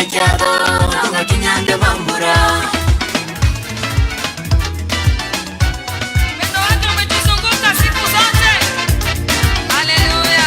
kiado tunga kinyande bambura. Pendo wake umetuzunguka siku zote. Haleluya.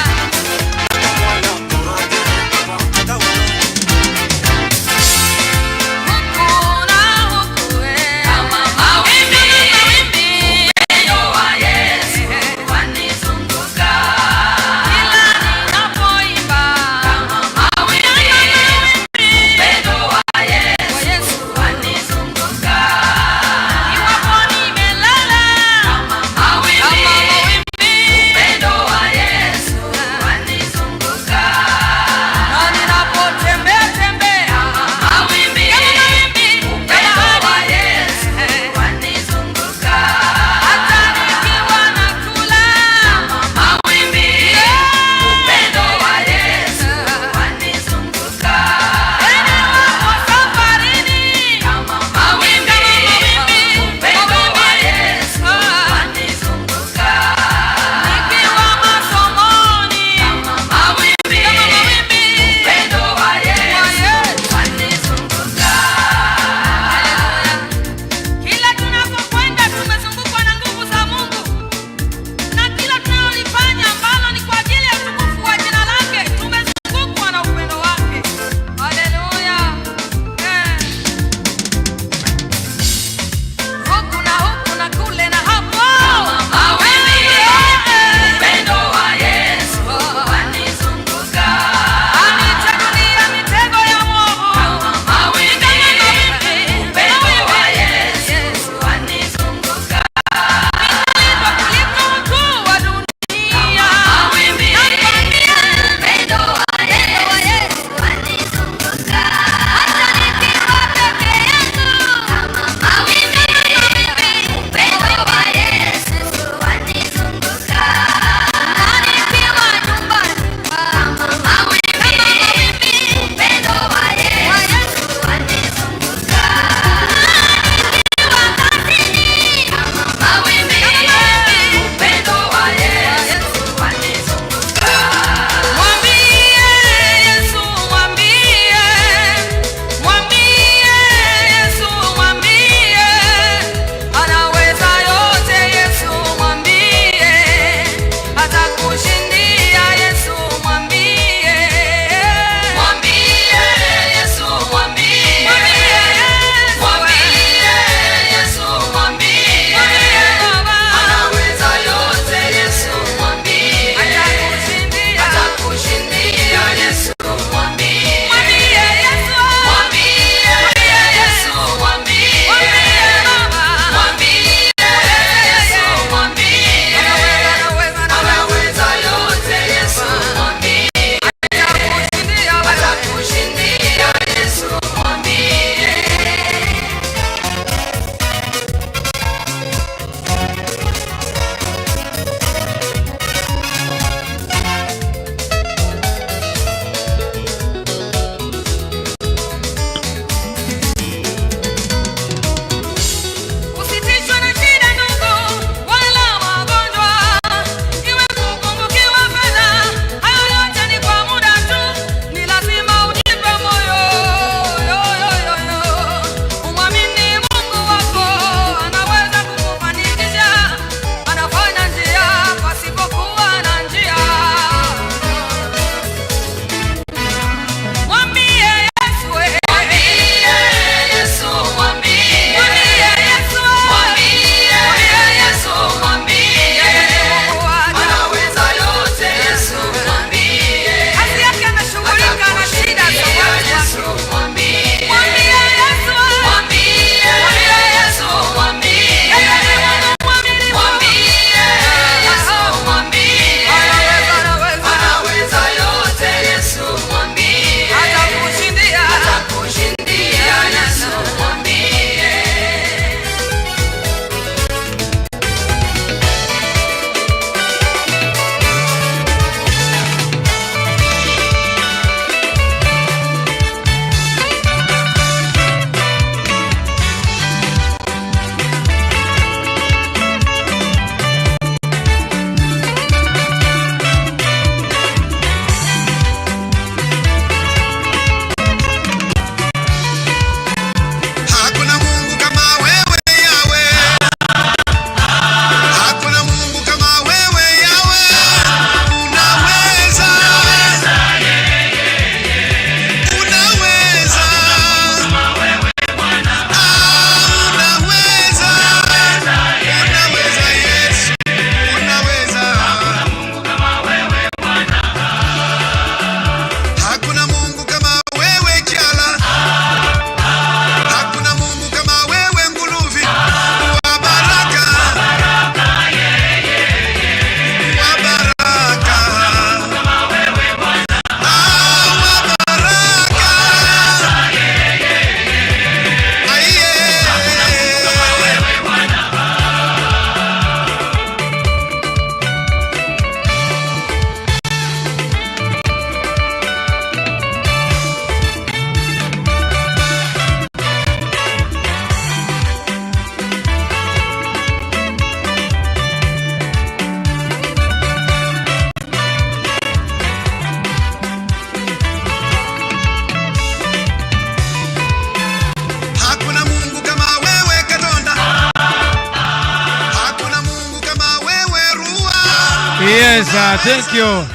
Yes, thank you.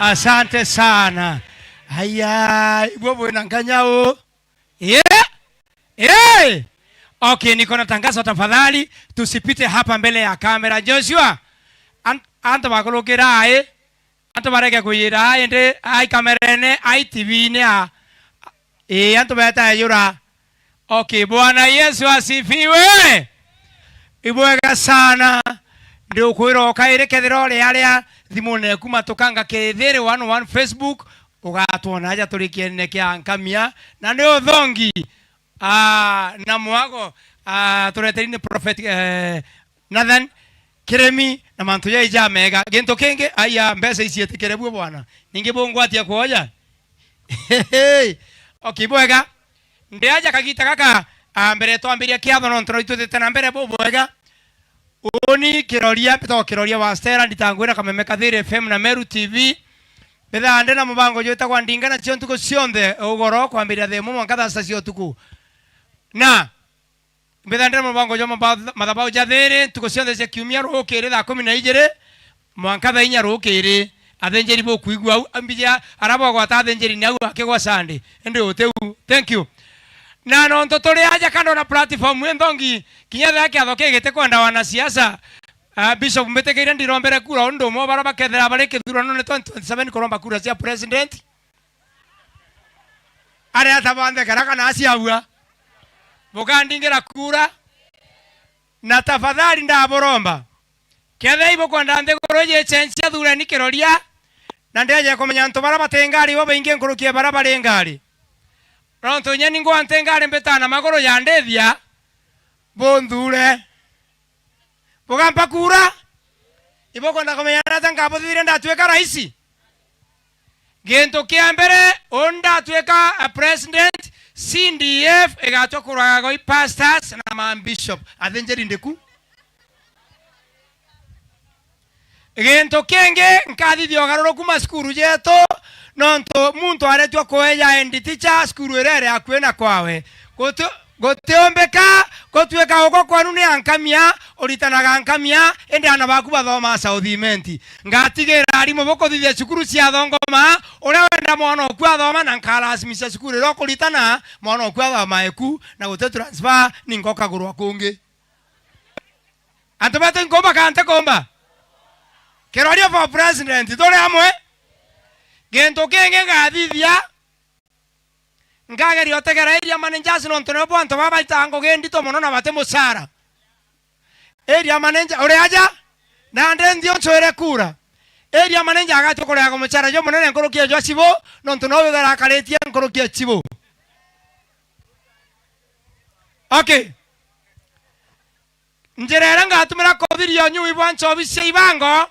Asante sana. Haya, wewe unanganyao. Yeah. Okay, niko na tangazo tafadhali, tusipite hapa mbele ya kamera. Joshua, anta bakolokera ai. Anta bareke kuyira ende ai kamera ne ai TV ne a. Anta beta yura. Okay, Bwana Yesu asifiwe. Ibwega sana. Ndio kwiro kaire kethero ya thimune kuma tukanga kethere 101 Facebook ugatwona aja turikiene kia nkamia na ndio thongi na mwago tureterine prophet Nathan Kiremi na mantu ya ija mega gento kenge aya mbesa isietekerebu bwana ningebongwatia kuoja. Okay bwega ndi aja kagita kaka mbere twambiria kiatho no ntroitute na mbere bwega. Oni kiroria pito kiroria wa Stella nditangwira kameme kathire FM na Meru TV betha ande na mubango jota kwa ndinga na cio ntuko cionthe ugoro kwambiria themo mwanka tha cio tuku na betha ande na mubango jo mathabau jathire tuko cionthe cia kiumia rukire tha 12 mwanka tha 4 rukire athenjeri bo kuigwa ambija arabo gwa tathenjeri ni au akigwa Sunday ende uteu. Thank you. Na no ntotori aja kando na platform endongi kinyatha yake athokegete kwenda wana siasa Bishop Mbetekeire ndirombere kura ndo mo baraba kethera bareke thurano ne 2027 kuromba kura cia president are atabande karaka na asiaua bukandingira kura na tafadhali ndaboromba kethe ibo kwenda ndegoroje chensia thurani kiroria na ndeje komenya nto baraba tengari bo bainge nkurukie baraba rengari Ronto nyeni ngo antengare mbetana magoro ya ndethia bondure bogampa kura iboko ndakomenya tanga bothire ndatweka raisi gento kia mbere onda tweka president CDF egatwa kuraga go pastors na man bishop athenjeri ndeku gento kenge nkadithio garoro kuma skuru jeto nonto muntu aretwa koeja endi teacher skuru erere akwena kwawe gotiombeka gotweka uko kwanu ni ankamia oritanaga ankamia ende ana baku bathoma Southimenti ngatigera arimo boko thithia cukuru cia thongoma ore wenda mwana okwa thoma na nkarasimisha cukuru ro kuritana mwana okwa thoma eku na gote transfer ningoka gurwa kungi antobate ngomba kante komba keroria for president tore amwe gento kenge gathithia ngageri otegera area managers no ntono bonto baba itango gendito mono na bate musara area manager ore aja na nde ndio nchore kura area manager agatokorea go muchara jo monene nkorokia jo chibo no ntono wethera karetia nkorokia chibo. Okay njerera ngatumira kothirio nyu ibwancho bise ibango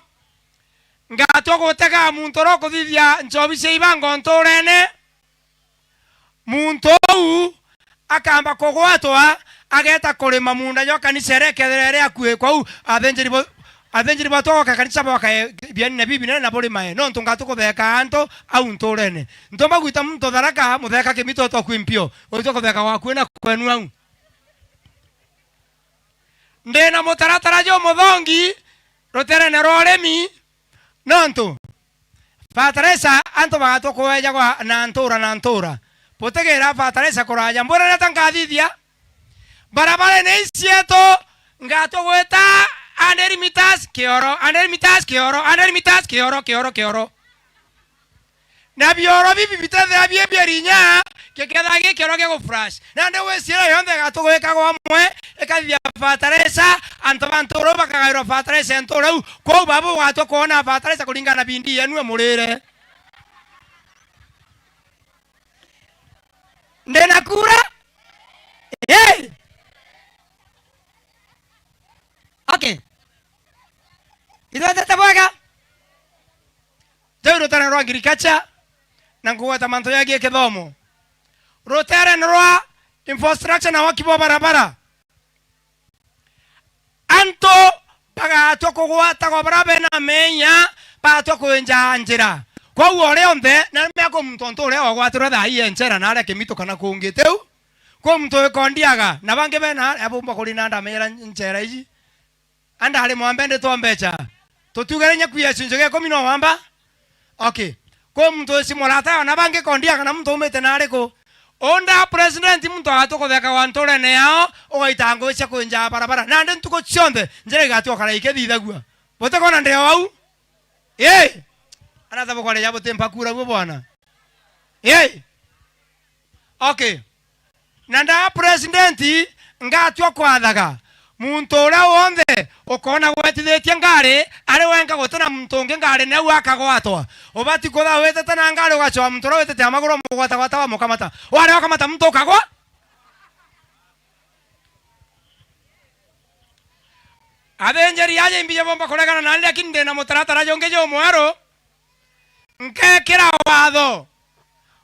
ngato gutega muntu ro kuthithia nchobi cia ibango nturene muntu akamba kugwatwa ageta kurima munda yo kanisa rekerere akue kwau athenjeri batoka kanisa boka biani na bibi na boli mae no ntungato kutheka anto au nturene ntomba gwita muntu tharaka mutheka kimito to kwimpio oito kutheka waku na kwenu au ndena mutaratara jo muthongi roterene roremi nonto Patresa anto bagato koeja kwa na ntura potegera Patresa koraja mbona natangathithia barabara ne sieto ngato gweta anerimitas kioro na bioro bibi bitathe abie bierinya keketha gikioro ge go flash na nde wesira yonde gato gweka go amwe ekathia Patresa anto bantoro bakagairo Patresa ntoro ko babu gato kona Patresa kulingana bindi yenu emurire ndena kura okay ida tabaga Deuro tana ro agriculture nanguwa tamanto yake kethomo rotere nroa infrastructure na wakibo barabara anto paga toko gwata go barabe na menya pa toko enja njira kwa uore onde na meko mtonto ore ogwatira tha iye njera na areke mito kana kungiteu kwa mto ekondiaga na bange bena abumba kuli nanda mera njera iji anda hali mwambende to mbecha tutugerenya kuya chinjo ge komino wamba. Okay. Kwa mtu si molata na bange kondia kana mtu umete na ariko. Onda president mtu atoko theka wantore ne yao oitango cia kunja barabara. Na ndi ntuko chionde njere gatu kala ikethithagua. Bote kona ndio wau. Anataka kwa yabo tempa kura bwo bwana. Okay. Nanda president ngatwa kwathaga. Muntu ura wonde ukona gwetithetie ngari ari wenga gutana muntu ungi ngari ne wakagwatwa ubati kutha wetete na ngari ugachoa muntu ura wetete amaguru mugwata gwata wa mukamata wale wakamata muntu ukagwa abenjeri yaje imbiye bomba kuregana na ndia kinde na mutaratara yonge yo mwaro nkekira watho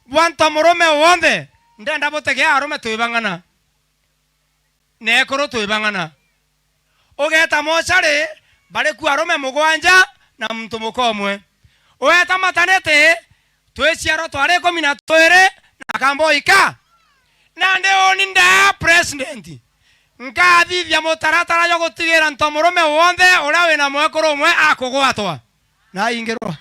bwanto murume wonde ndenda botegea arume tuibangana nekoro tuibangana ogeta mochare bare ku arume mugwanja na muntu mukomwe ogeta matanete tweciaro tware 12 na kamboika na nde oninda president nkathithia mutaratara yo gutigira ntomurume wonde ura wina mwekoro umwe akugwatwa na ingirwa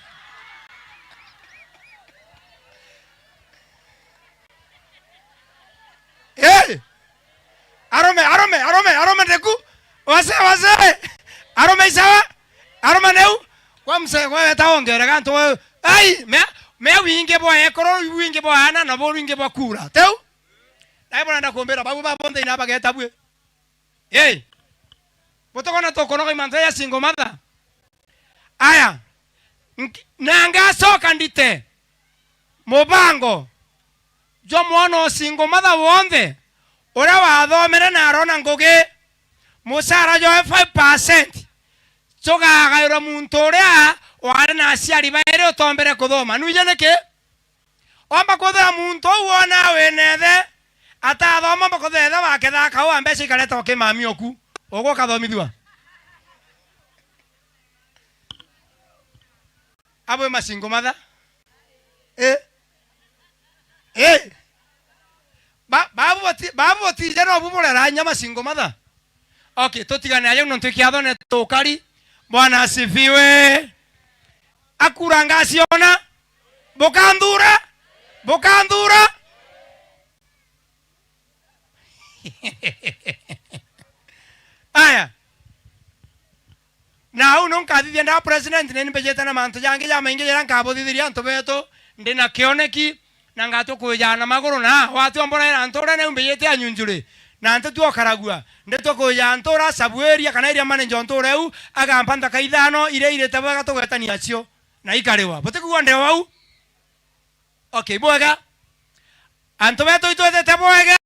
Arome deku wase arome isawa arome neu kwa mse kwa taongera kanto ai me winge bo ekoro winge bo ana na bo winge bo kura teu dai bona nda kuombera babu babonde ina bageta bwe botokona to kono imantha ya single mother aya nanga soka ndite mobango jo mwono single mother wonde ora wathomere na arona ngugi musara yo 5% choga gairo muntu uria wari na aciari baire utombere kuthoma nuije niki omba kuthira muntu wona wenethe atathoma mbakuthetha wakethaka wa mbeca ikareta okimami oku ugo kathomithua abo masingo matha babu tijero bumurera nyama singo matha. Okay, tutigane ayo nontu kiathone tukari bwana asifiwe akuranga asiona bokandura aya na uno nkathithia nda president neni pejeta na mantu yange ya mainge yera nkabothiria antu beto ndina kioneki na ngato kujana maguru na watu ambona na ntora ne umbeyete anyunjure na ntu tuokaragua ndeto kuja ntora sabueria kana iria manager ntora eu agampanda kaithano ire tabaga tugwetania acio na ikarewa bote kuonde wau. Okay bwega antu beto itwete bwega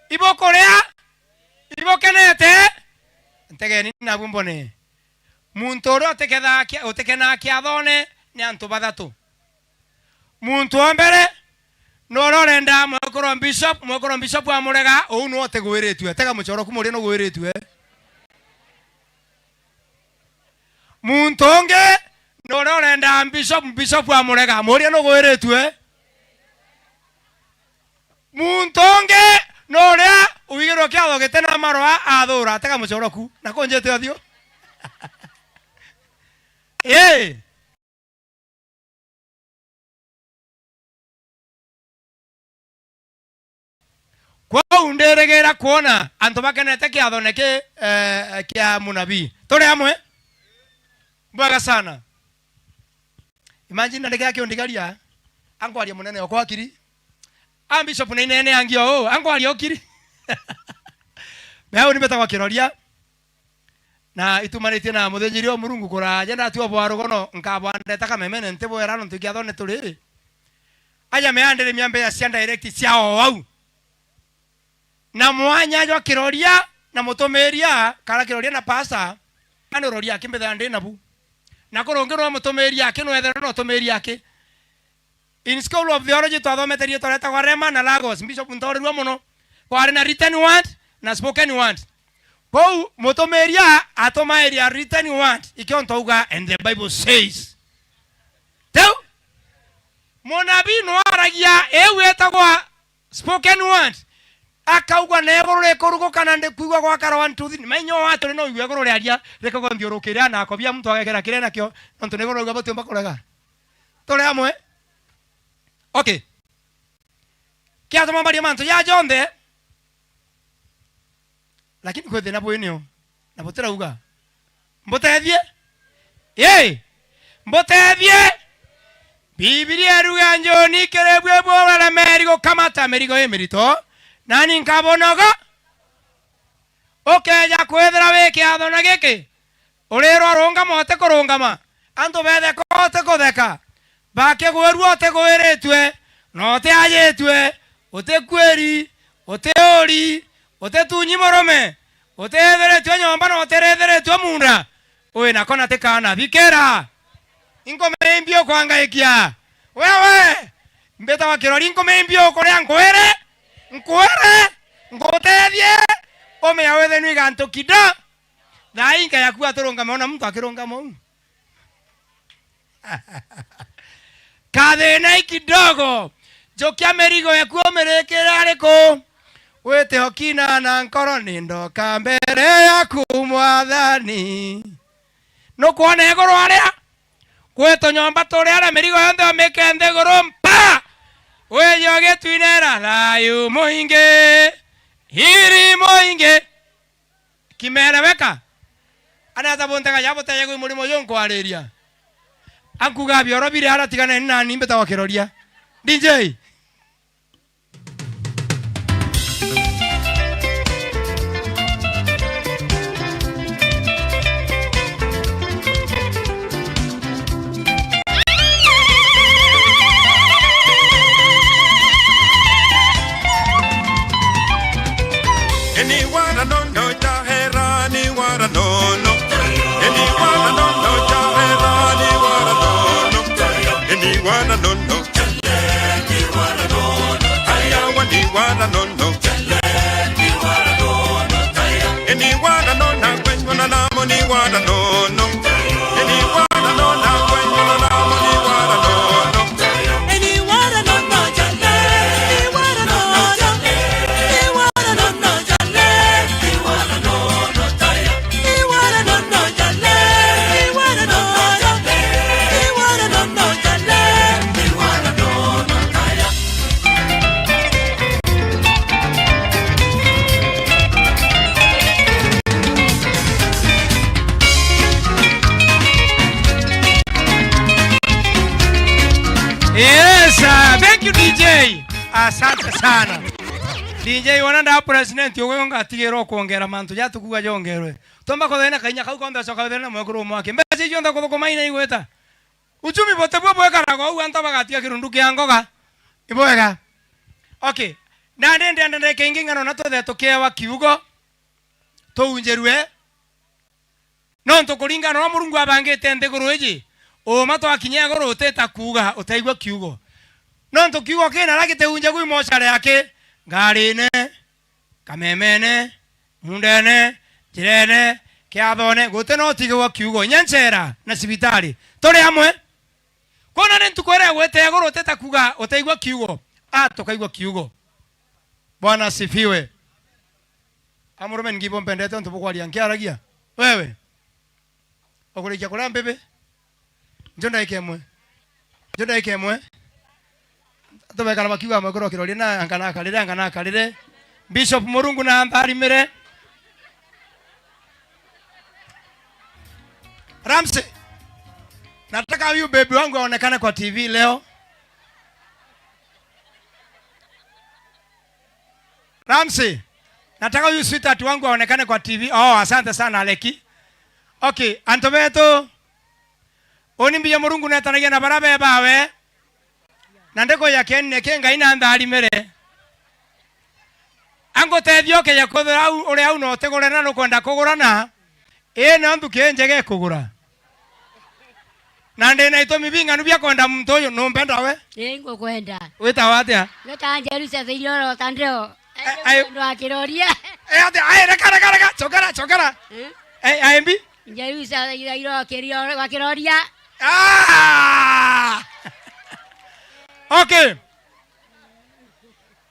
ibokorea ibokenete ntegeni na bumbone muntu ro utekena kiathone ni antu bathatu muntu ombere no rorenda mwekoro bishop amurega ou no tegwiritwe tega muchoro kumuri no gwiritwe muntu onge no rorenda bishop amurega muri no gwiritwe muntu onge no ria uigiro kiatho gitena marwa athura tega muchoro ku na konjete athio kwa underegera kuona antu bakenete kiathoneke kia munabii tore amwe bwaga sana. Imagine ndege yake ondigaria angwaria munene okwa akiri ambishop na inene angio angwaria okiri meo nimeta kwa kiroria na itumarite na muthenjiri o murungu kura jenda tu obwarugono nkabwandeta kamemene ntebo erano tukiathone turi aya meandere miambe ya cia direct ciao wau na mwanya yo kiroria na mutomeria kala kiroria na pasa ano roria kimbetha ndi nabu na korongerwa mutomeria kino ethera no tomeria ke in school of theology twathometerie toreta kwa Rema na Lagos bishop ntorirwa muno kwa na written word na spoken word kwa mutomeria atoma area written word ikiontauga and the Bible says tell monabi no aragia eweta kwa spoken word akaugwa negoro rekurugo kana ndikuigwa gwa karo 1 2 3 menyo watu no igwe goro riaria rekago nthiurukira na akobia mtu agekera kire nakio nontu negoro igwa batumba kurega tole amwe. Okay, kia tuma bari manto ya jonde lakini kwethe na bwenio na botera uga mbotethie ye mbotethie Biblia ruga njoni kerebwe bora merigo kamata merigo emerito nani nkabonoga okeja kwethera weke athona geke urero ronga mote kurungama anto bethe kote kutheka bake gweru ote gweretwe no te ajetwe ote kweri ote ori ote tunyi morome ote theretwe nyomba no teretheretwe munda owe nakona tekana bikera inko membio kwangaikia wewe mbeta wa kirori inko membio korea nkwere ngotethie ome ya wethe nwi ganto kida na inka ya kuwa toronga maona mtu akironga mau kathena ikidogo jokia merigo ya kuwa merekera ariko wete hokina na nkoro nindo kambere ya kumwathani no kuone egoro aria kweto nyomba tore ara merigo yonde mekende goro mpa weyo getwinera layu moinge hiri moinge kimera weka ana tabontaga yabote yego murimo yonko areria akuga bioro bire ara tigana nani mbeta wakiroria DJ thank you DJ. Asante sana. DJ wananda president yogonga tigero kuongera mantu yatukuga jongerwe. Tomba ko thena kanya kau konda soka thena mwekuru mwake. Mbese jonda ko komaina igweta. Uchumi bote bwo bweka go anta bagatia kirundu kiangoga. Ibwega. Okay. Na ndende kengingano na tothe tokewa kiugo. Tounjerwe. Nonto kuringana na Murungu abangete ndeguru eji. O mato akinya goro uteta kuga utaigwa kiugo. Nonto kiugo kena lagite unja gwi mochare yake ngarine kamemene mundene jirene kiathone gute no tigwa kiugo nyanchera na sibitari tore amwe kona nentu kwere gwete goro uteta kuga utaigwa kiugo tokaigwa kiugo. Bwana sifiwe. Amurume ngibo mpendete ntu bukwalia nkiaragia wewe okulikia kula mbebe njonda ikemwe tobe kana bakiwa magoro kirori na angana kalire Bishop Murungu na ambarimire Ramse. Nataka huyu baby wangu aonekane kwa TV leo. Ramse. Nataka huyu sweetheart wangu aonekane kwa TV. Oh, asante sana Aleki. Okay, Antobeto Onimbiya Murungu netanagia na barabe bawe nandeko yake neke ngai na ndari mere ango tethio ke yakothera uri au no tegorena no kwenda kugurana na nduke njege kugura nande na ito mibinga nubia kwenda mtoyo no mpenda we ngo kwenda weta watia nota Jerusalem thiro tandeo ndo akiroria ate reka chokara mbi Jerusalem thiro kirio wakiroria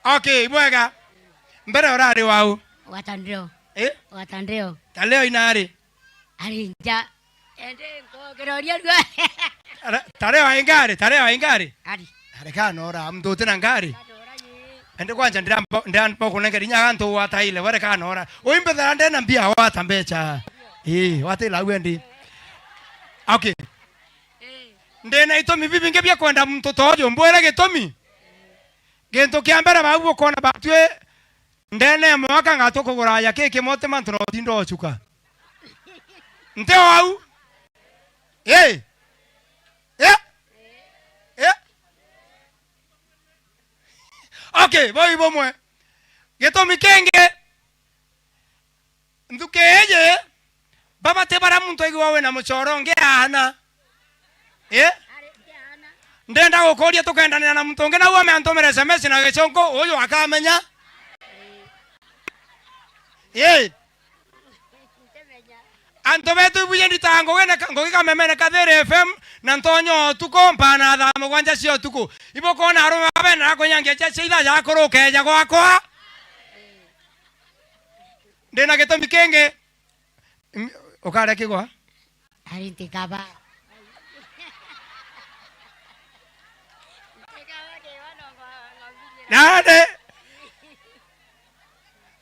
Okay, mwega. mbere orari wau Watandreo. eh Watandreo. taleo inari Arinja. Ende ngogeroria rwa. taleo ingari Ari. arekana ora mtu tena ngari ende kwanja ndambo kunengeri nyagantu wataile wale kana ora uimbe thande na mbia watambecha watila wendi okay ndena itomi bibi ngebya kwenda mtoto ojo mbwera getomi gento kiambera babu kona batwe ndene mwaka ngatoko guraya keke mote mantuno tindo chuka nte wau okay boy bomwe getomi kenge ndukeje baba te bara muntu igwawe na muchoronge ana ndenda gukoria tukendana na muntu nge na uwe antomere SMS na gechonko uyu akamenya anto betu buye nditango wena ngogi kamemene Kathere FM na ntonyo tuko mpana tha mugwanja cio tuko ibo kona arume abena akonyangia cha seitha ya korokeja gwakwa ndena getomi kenge ukare kigwa Arinti kaba. nade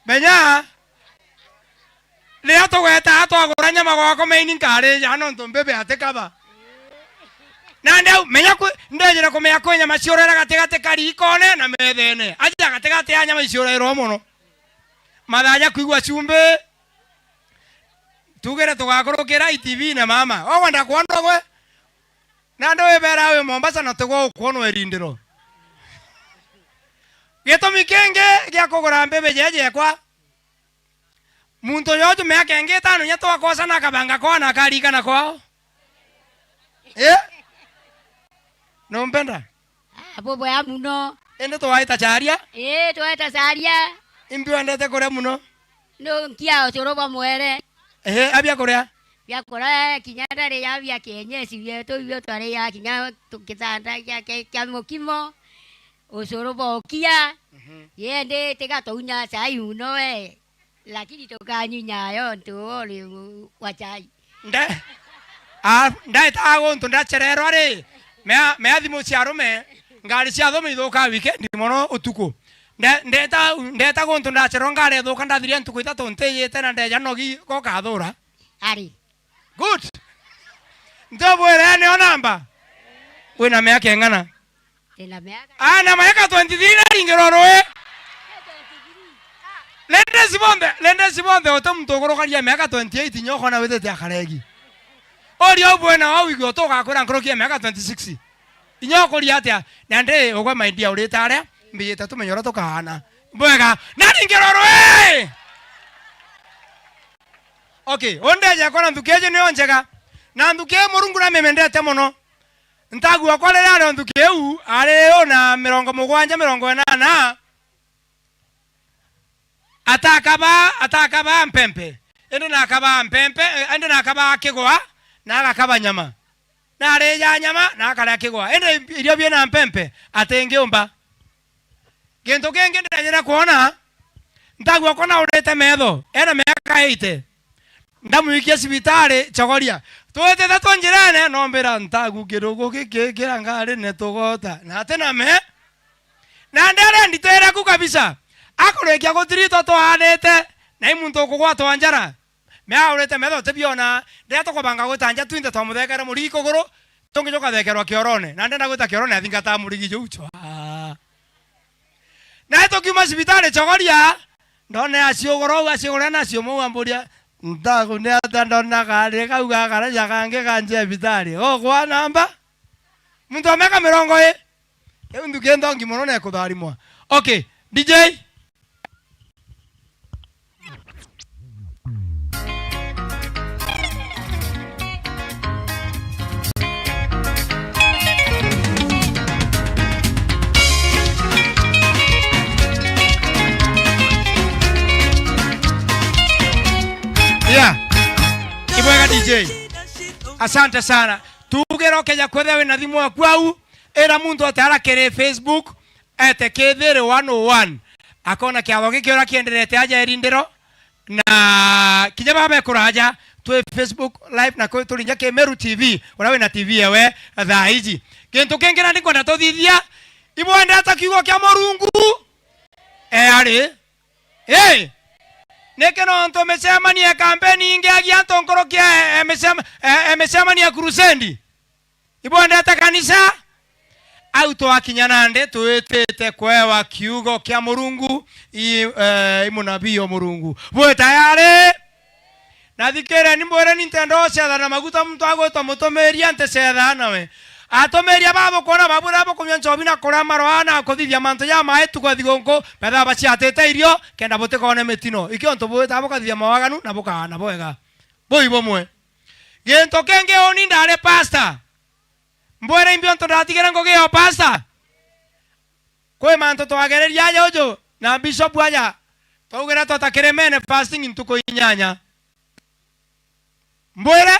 benya leo tugeta twaguranya magwako meini nkari ya no ntumbebe atekaba nande menya ku ndejera kumenya kwenya maciorera gategate kari ikone na methene aja gategate anya maciorero muno madhaja kuigwa chumbe tugere tugakorokera ITV na mama wanda kwando gwe nande webera we Mombasa na tugo kuono erindiro getomi kenge gya kugura mbebe jeje kwa muntu yoju me kenge tano nyato akosa na kabanga kwa na karika na kwao no mpenda Bobo ya muno. ende to waita charia Tuwaita saria. imbi wendete kure muno No nkia otoroba mwere. abia kuria Byakora kinyandare ya bya kenyesi byeto byo tware ya kinya tukitanda ya kya mokimo. Osoroba okia. Yende tega tounya sai uno lakini tokanyinya yo ntoli wachai. Ndai tago ntunda cherero ari me adhimu ciarume ngari cia thome ithuka weekend mono utuko ndeta go ntunda cherero ngari thuka ndathiria ntuko itatu nteyete na ndeja nogi ko kathura Ari. good ndobwere ne onamba wina me akengana Tena meaka. ana maeka 23 na ringirorwe lende sibonde otomutogorokaria meaka 28 nyoko na wetete akaregi ori obwena wawigo otoka kora nkorokia meaka 26 inyoko ri atia nande ogwa maidia uritare mbiyeta tumenyora tokahana bwega na ringirorwe okay ondeje kora ndukeje ne onjega na nduke murungu na memendete muno ntagua kwarera ro ndukeu ari ona 70 atakaba mpempe ende nakaba mpempe ende nakaba kigwa na agakaba nyama na ari ya nyama na akara kigwa ende irio bie na mpempe atengeumba gento kenge ndanyera kuona ntagua kona urete metho ena meka 80 ndamuikia cibitari chogoria twete tatu njirane nombera ntagu kirugo kikira ngari ne tugota na tena me na ndare nditera ku kabisa akurekia gutirito twanete na imuntu kugwatwa njara me aurete metho tebiona ndeto kubanga gutanja twinde twamuthekera murigi kuguru tungijoka thekerwa kiorone na ndenda gwita kiorone athingata murigi juchwa na eto kiuma cibitari chogoria ndone aciogora nacio muamburia ntago ne atandona kare kauga kara yakange kanje bitari kwa namba muntu ameka 70 ndugenda ngimono ne kudharimwa okay DJ Ibwega DJ asante sana tugero keja kwethe na thimu kwau era muntu atara kere Facebook ete Kathere 101 akona kiatho gikiora kienderete aja erindiro na kinya babe kuraja tu Facebook live na ko tulinya ke Meru TV urawe na TV yewe thaa iji kintu kingi na ndikwenda tuthithia ibwenda ata kiugo kia Murungu ari nekeno nto mesemania kampeni ingi agia ntonkoro kia mesemania crusade ibwenda ata kanisa auto akinyanande tuetete kwewa kiugo kia Murungu imunabii wa Murungu bwe tayari nathikere ni mbore Nintendo cetha na maguta mtu agwetwa mutomeria nte cetha nawe atomeria babo kona babura babo kumya nchobi na kora marwana kuthithia manto ya maetu kwa thigonko betha baciatete irio kenda bote kone metino ikio nto bwe tabo kathithia mawaganu na boka na boega boi bomwe gento kenge oni ndare pastor mbore imbio nto ndatigera ngogeo pastor kwe manto twagereria yojo na bishop aja tugera totakeremene fasting ntuko inyanya mbwere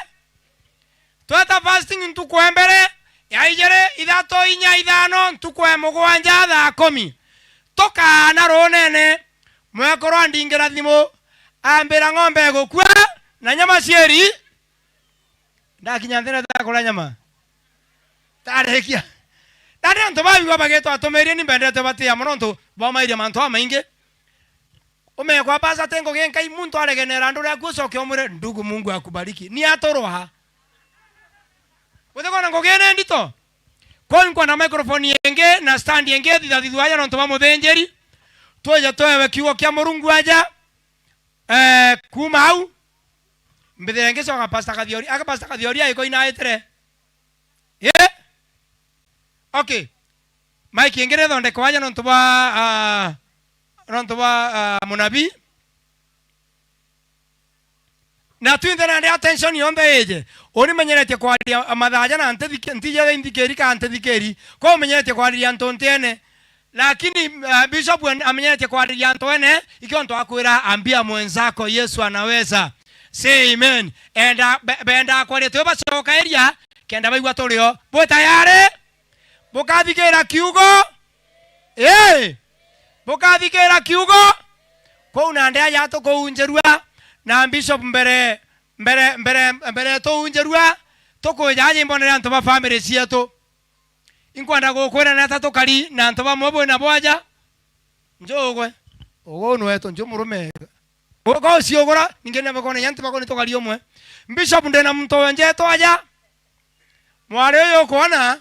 twata fasting ntuko embere ya ijere ithato inya ithano ntuko mugwanja thaa 10 toka na ronene mwekoro ndingira thimo ambira ng'ombe gukua na nyama cieri ndakinya nthira takora nyama tarekia ndane nto babiwa bagetwa atomerie ni mbendete batia muno bamairia manto amainge umekwa pasa tengo genkai muntu aregenera ndure akucoke omure ndugu Mungu akubariki ni atoroha Weteko na ngogene ndito kwa na microphone yenge na stand yenge thithithwaja no ntoma muthenjeri tweja twewe kiugo kia Murungu aja kuma au mbithenge soka pastor Kathiori aka pastor Kathiori iko ina etere okay Mike yengere donde kwaja no ntoma munabii na tuindana ndi attention yonde eje ori menyerete kwaria mathaja na ntije indikeri ka ntithikeri ko menyerete kwaria ntontene lakini bishop amenyerete kwaria ntone ikionto akwira ambia mwenzako Yesu anaweza say amen enda benda kwaria tu bacoka eria kenda baigwa turio bo tayari bukathikira kiugo bukathikira kiugo ko na ndia ya to ko unjerua na bishop mbere to unjerua to ko jaje mbonera nto ba family cietu inkwanda gukwira na tatu kali na nto ba mobo na boaja njogwe ogo no eto njo murume ko ciogora ningene bakone yantu bakone to kali omwe bishop ndena mto wenje to aja mware yo kona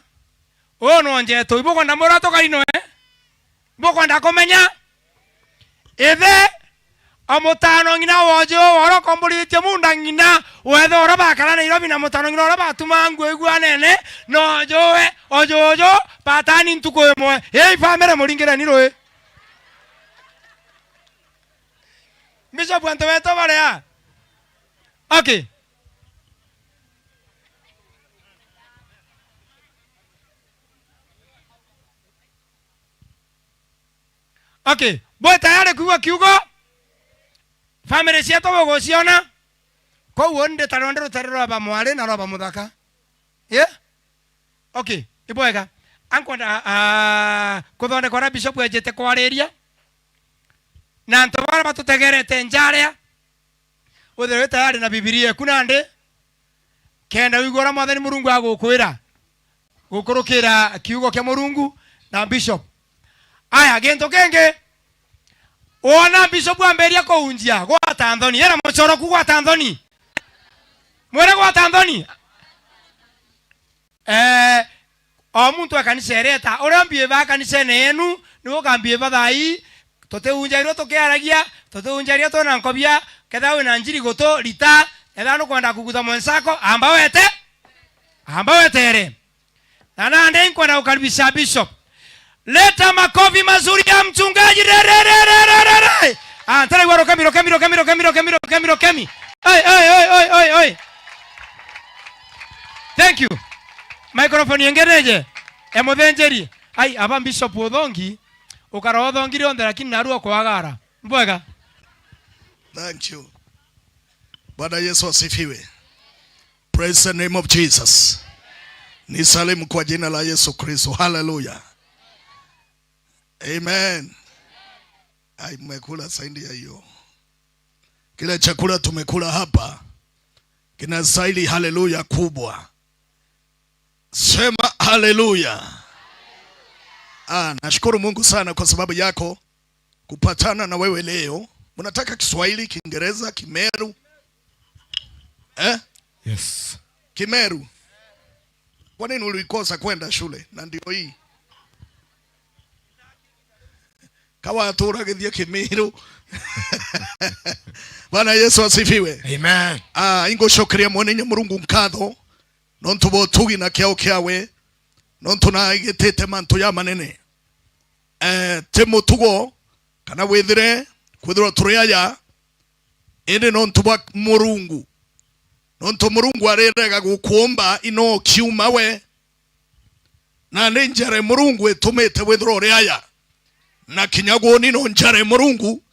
ono nje to ibo kwanda mora to kali no boko ndakomenya ithe amutano ngina wojo oro kombulite munda ngina wetho ora bakara na irobi na mutano ngina ora batuma ngwegwa nene no joe ojojo patani ntuko emwe famere muringire ni roe misha bwanto weto bare okay okay boy tayari kuwa kiugo family cietu bogociona ko wonde taronde rutariro aba mwale na roba muthaka okay iboega ankwenda kuthonde kwa bishop ejete kwariria na ntobara batutegerete njaria uthere tayari na Biblia kunande kenda wigora mwathani Murungu agukwira gukurukira kiugo kia Murungu na bishop aya gento kenge ona bishop amberia ko unjia gwa Tanzania era muchoro ku gwa Tanzania mwere gwa Tanzania omuntu akanisa ereta orambie ba kanisa nenu nigo kambie bathai tote unjairo tokiaragia tote unjaria to na nkobia ketha we na njiri goto lita etha no kwenda kuguta mwensako amba wetere na ande kwenda ukaribisha bishop. Leta makofi mazuri ya mchungaji. Tele waro kamiro. Oi. Thank you. Microphone yengereje. Emothenjeri. Ai aba bishop odongi. Ukara odongi ronde lakini narua kwa agara. Mbwega. Thank you. Bwana Yesu asifiwe. Praise the name of Jesus. Nisalimu kwa jina la Yesu Kristo. Hallelujah. Amen. Ai, mmekula zaidi ya hiyo. Kile chakula tumekula hapa kina stahili haleluya kubwa. Sema haleluya. Nashukuru Mungu sana kwa sababu yako kupatana na wewe leo. Unataka Kiswahili, Kiingereza, Kimeru? Yes. Kimeru. Kwa nini ulikosa kwenda shule? Na ndio hii. Kawa turagithia Kimeru. Bwana Yesu asifiwe. Amen. Ingo shokria mwenye Murungu nkatho. Nontu botugi na kiao kiawe. Nontu na igetete mantu ya manene. Temo tugo kana wethire kwithirwo turiaya indi nontu bwa Murungu. Nontu Murungu arerega gukuomba ino kiuma we. Na nenjare Murungu etumete wethirwo riaya. Na kinyago nino njare Murungu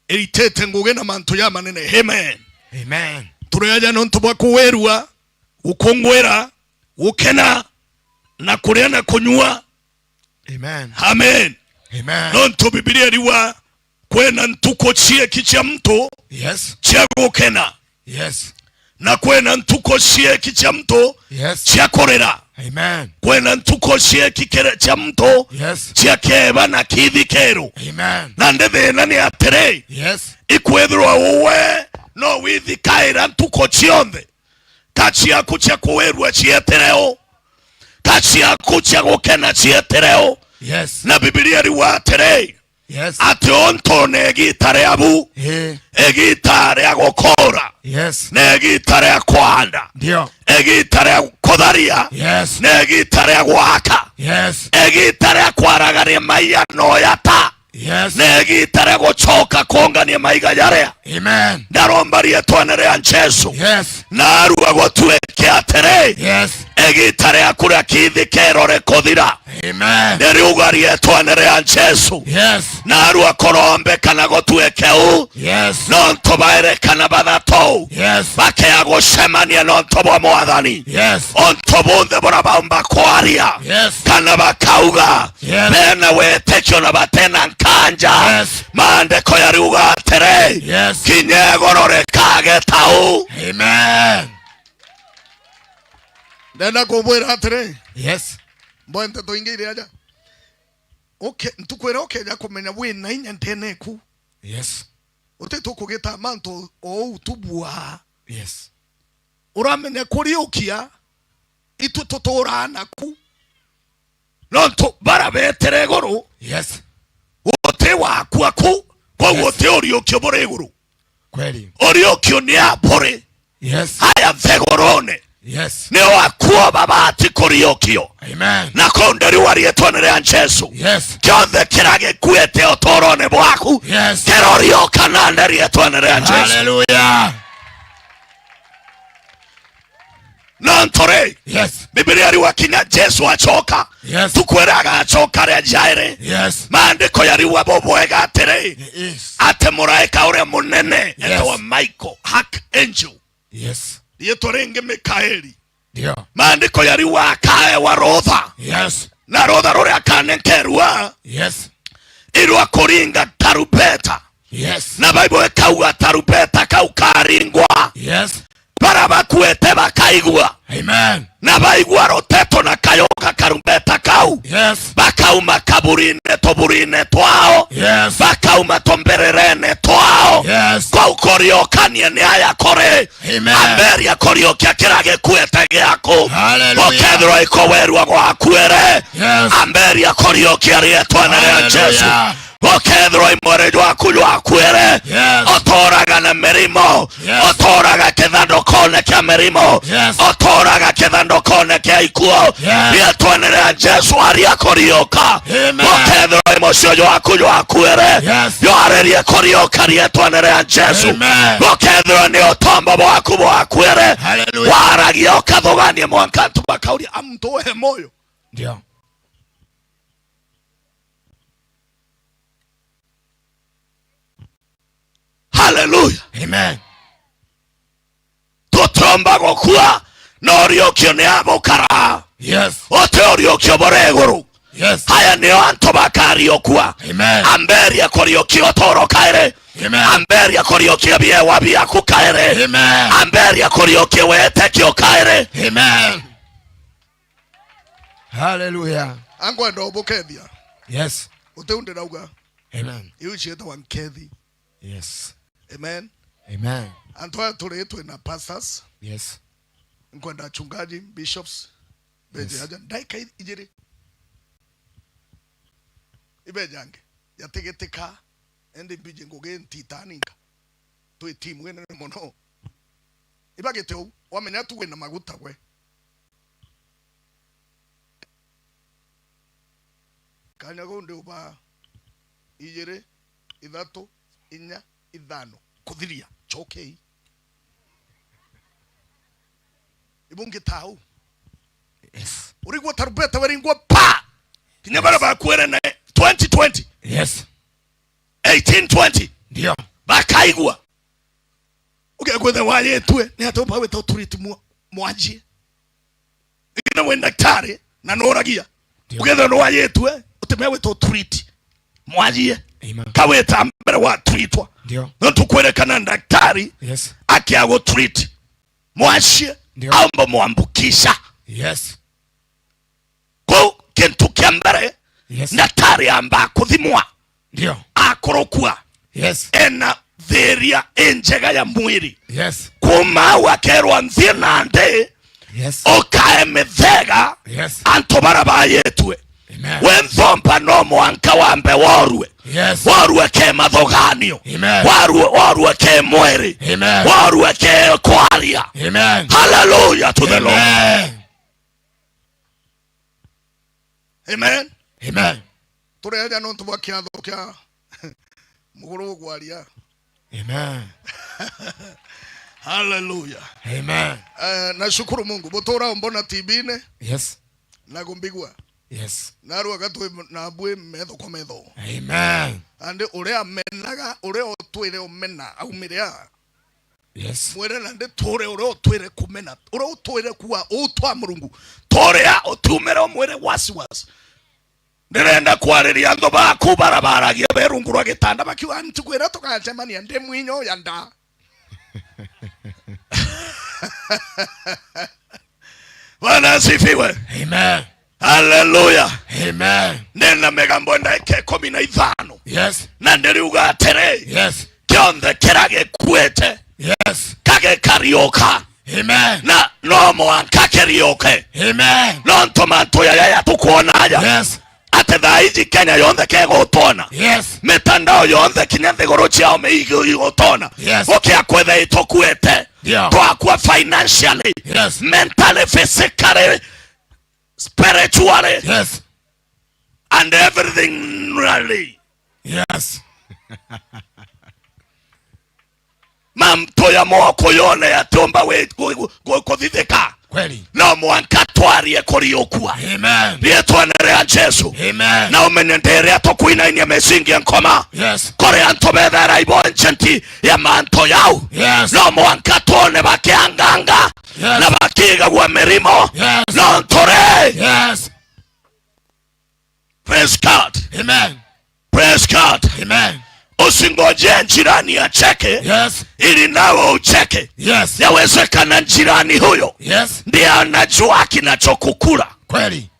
eritete nguge na mantu ya manene. Amen. Amen. Turiaya nontu bwa kuwerua, ukongwera, ukena na kuria na kunyua. Amen. Amen. Amen. Nontu Biblia riwa kwena ntuko chie kicha mto. Yes. Chia gukena. Yes. Na kwena ntuko chie kicha mto. Yes. Chia korera. Amen. Kwena ntuko chie kikere cha mto. Yes. Chia keba na kithikero. Amen. Na ndeve nani atere. Yes. Ikwethirwa uwe no withikaira ntuko chionthe. Kachia kucha kuwerua chietereo. Kachia kucha gukena chietereo. Yes. Na Biblia riwa atere. Yes. Ate onto ne gitare abu. Egitare agokora. Yes. Ne gitare akwanda. Ndio. Egitare akodharia. Yes. Ne gitare agwaka. Yes. Egitare akwaragania maiya no yata. Yes. Ne gitare gochoka kongania maiga yarea. Amen. Ndaromba rietwa rya Jesu. Yes. Narua gotweke atere. Yes. Egitare akura kithikero rekothira. Amen. Neriuga rietwa rya Jesu. Yes. Narua korombe kana gotweke u. Yes. Nonto baere kana bathato. Yes. Bakea goshemania nonto bwa mwathani. Yes. Onto bonthe bora baumba kwaria. Yes. Kana bakauga. Yes. Bena wetekio na batena nkanja. Yes. Maandiko yariuga atere. Yes. Kinyegorore kage tau. Amen. Nenda kubwira atere. Yes. Mbwente toingire aja. Okay, ntukwera ya kumenya wina inya nteneku. Yes. Uteto kugeta manto o utubua. Yes. Uramenya kuriukia itu totorana ku. Nonto barabetere goro. Yes. Wote waku aku. Kwa wote oriokio bore goro. Kweli. Oriokio ni apore. Yes. Haya vegorone. Yes. Ne wakuwa babati kuriokio. Amen. Na konderi warietwa rya Jesu. Yes. Kyonthe kirage kuete otorone bwaku. Yes. Kerorio kananda rietwa rya Jesu. Hallelujah. Nontore. Yes. Biblia riwa kinya Jesu achoka. Yes. Tukweraga achoka rya Jaire. Yes. Maandiko yariwa bobwega atere. Yes. Ate muraika ure munene. Yes. Eto Michael, Archangel. Yes. Yeto renge Mikaeli. Ndio. Maandiko yariwa akae wa Rotha. Yes. Na Rotha rore akanenkerwa. Yes. Irwa kuringa tarubeta. Yes. Na Bible ekauga tarubeta kaukaringwa. Yes. Para bakuete bakaigwa. Amen. Na baigwa roteto na kayoka karumbeta kau. Yes. Bakauma kaburine toburine twao. Yes. Bakauma tombererene twao. Yes. Kwa ukoriokania ni haya kore. Amen. Ameria koriokia kirage kuete geako. Hallelujah. Okedro iko werua kwa kuere. Yes. Ameria koriokia rietua na rea Jesu. Okedro imore jwa kujwa kuere. Yes. Otoraga na merimo. Yes. Otoraga kedhando kone kia merimo. Yes. Otoraga kedhando kone kia ikuo. Yes. Rietua na rea Jesu aria korioka. Amen. Okedro imosio jwa kujwa kuere. Yes. Yo areria korioka rietua na rea Jesu. Amen. Okedro ni otomba bwaku bwakuere. Hallelujah. Waragia okathogania mwankantu bakauria amtoe moyo. Ndio. Hallelujah. Amen. Tutomba gokua no riokio ni abokara. Yes. Ote oriokio boreguru. Yes. Haya ni anto bakario kwa. Amen. Amberia koriokio toro kaere. Amen. Amberia koriokio bie wabia kukaere. Amen. Amberia koriokio wete kio kaere. Amen. Hallelujah. Angwa ndo bokethia. Yes. Uteunde nauga. Amen. Iu cheta wankethi. Yes. Amen. Amen. Antoa tuletwe na pastors. Yes. Nkwenda chungaji, bishops. Beje haja ndaika ijiri. Ibejange. Yategeteka ende bije ngoge ntitaninga. Tu team wene mono. Ibagete wamenya tuwe na maguta we. Kanya gonde uba ijiri idhato inya idhano kuthiria chokei ibunge tau. Yes. Urigwa tarumbeta weringwa pa kinyabara bakwere na 2020. Yes. 1820 ndio bakaigwa ukegwethe waye tue ni atopa we tauturiti mwaji ina wenda daktari na noragia ukegwethe no waye tue utemewe tauturiti mwaji kaweta mbere wa treatwa ndio ntukwerekana daktari. Yes. Akiago treat mwaji amba mwambukisha. Yes. Ko kentu kiambere. Yes. Daktari amba kuthimwa ndio akorokua. Yes. Ena theria enjega ya mwiri. Yes. Kuma wakerwa nthina nde. Yes. Okaemethega. Yes. Antobara bayetwe. Amen. Wenthompa no mwanka wambe warwe. Yes. Warwe ke mathoganio. Amen. Warwe ke mwiri. Amen. Warwe ke kwaria. Amen. Hallelujah to the Lord. Amen. Amen. Tureja no tubakia dokia muguru gwaria. Amen. Hallelujah. Amen. Nashukuru Mungu botora mbona tibine. Yes. Nagumbigwa. Yes. Naru agatwe na bwe metho kwa metho. Amen. Ande ure amenaga ure otwire omena aumiria. Yes. Mwere nande tore ure otwire kumena ure otwire kuwa otwa Murungu torea otumero mwere wasiwasi. Nderenda kwariria ndo baku barabaragia berungurwa gitanda bakiwa ntukwira tukacemania ndi mwinyo yanda. Bwana sifiwe. Amen. Hallelujah. Amen. Nena megambo ndake 15. Yes. Na nderiuga tere. Yes. Kionde kerage kwete. Yes. Kage karioka. Amen. Na no mwanka karioke. Amen. No tomato ya tukuonaja. Yes. Ate dhaiji Kenya yonde kego utona. Yes. Metandao yonde kinyathe gorochia omeigo igotona. Yes. Okia kwethe itokuete. Yeah. Kwa kwa financially. Yes. Mentally, physically, spiritually. Yes. And everything really. Yes. Mamto ya mwako yone ya tomba we kuthithika. Kweli. Na mwankatwari ekoriokua. Amen. Lietuanere ya Jesu. Amen. Na umenendere ya tokuina ini ya mesingi ya nkoma. Yes. Kore antobedhera ibo enchenti ya manto yau. Yes. Na mwankatone baki anganga. Yes. Na bakiga kwa merimo. Yes. Na ntore. Yes. Praise God. Amen. Praise God. Amen. Usingoje jirani acheke. Yes. Ili nawe ucheke. Yes. Yawezekana jirani huyo. Yes. Ndiye anajua kinachokukula. Kweli.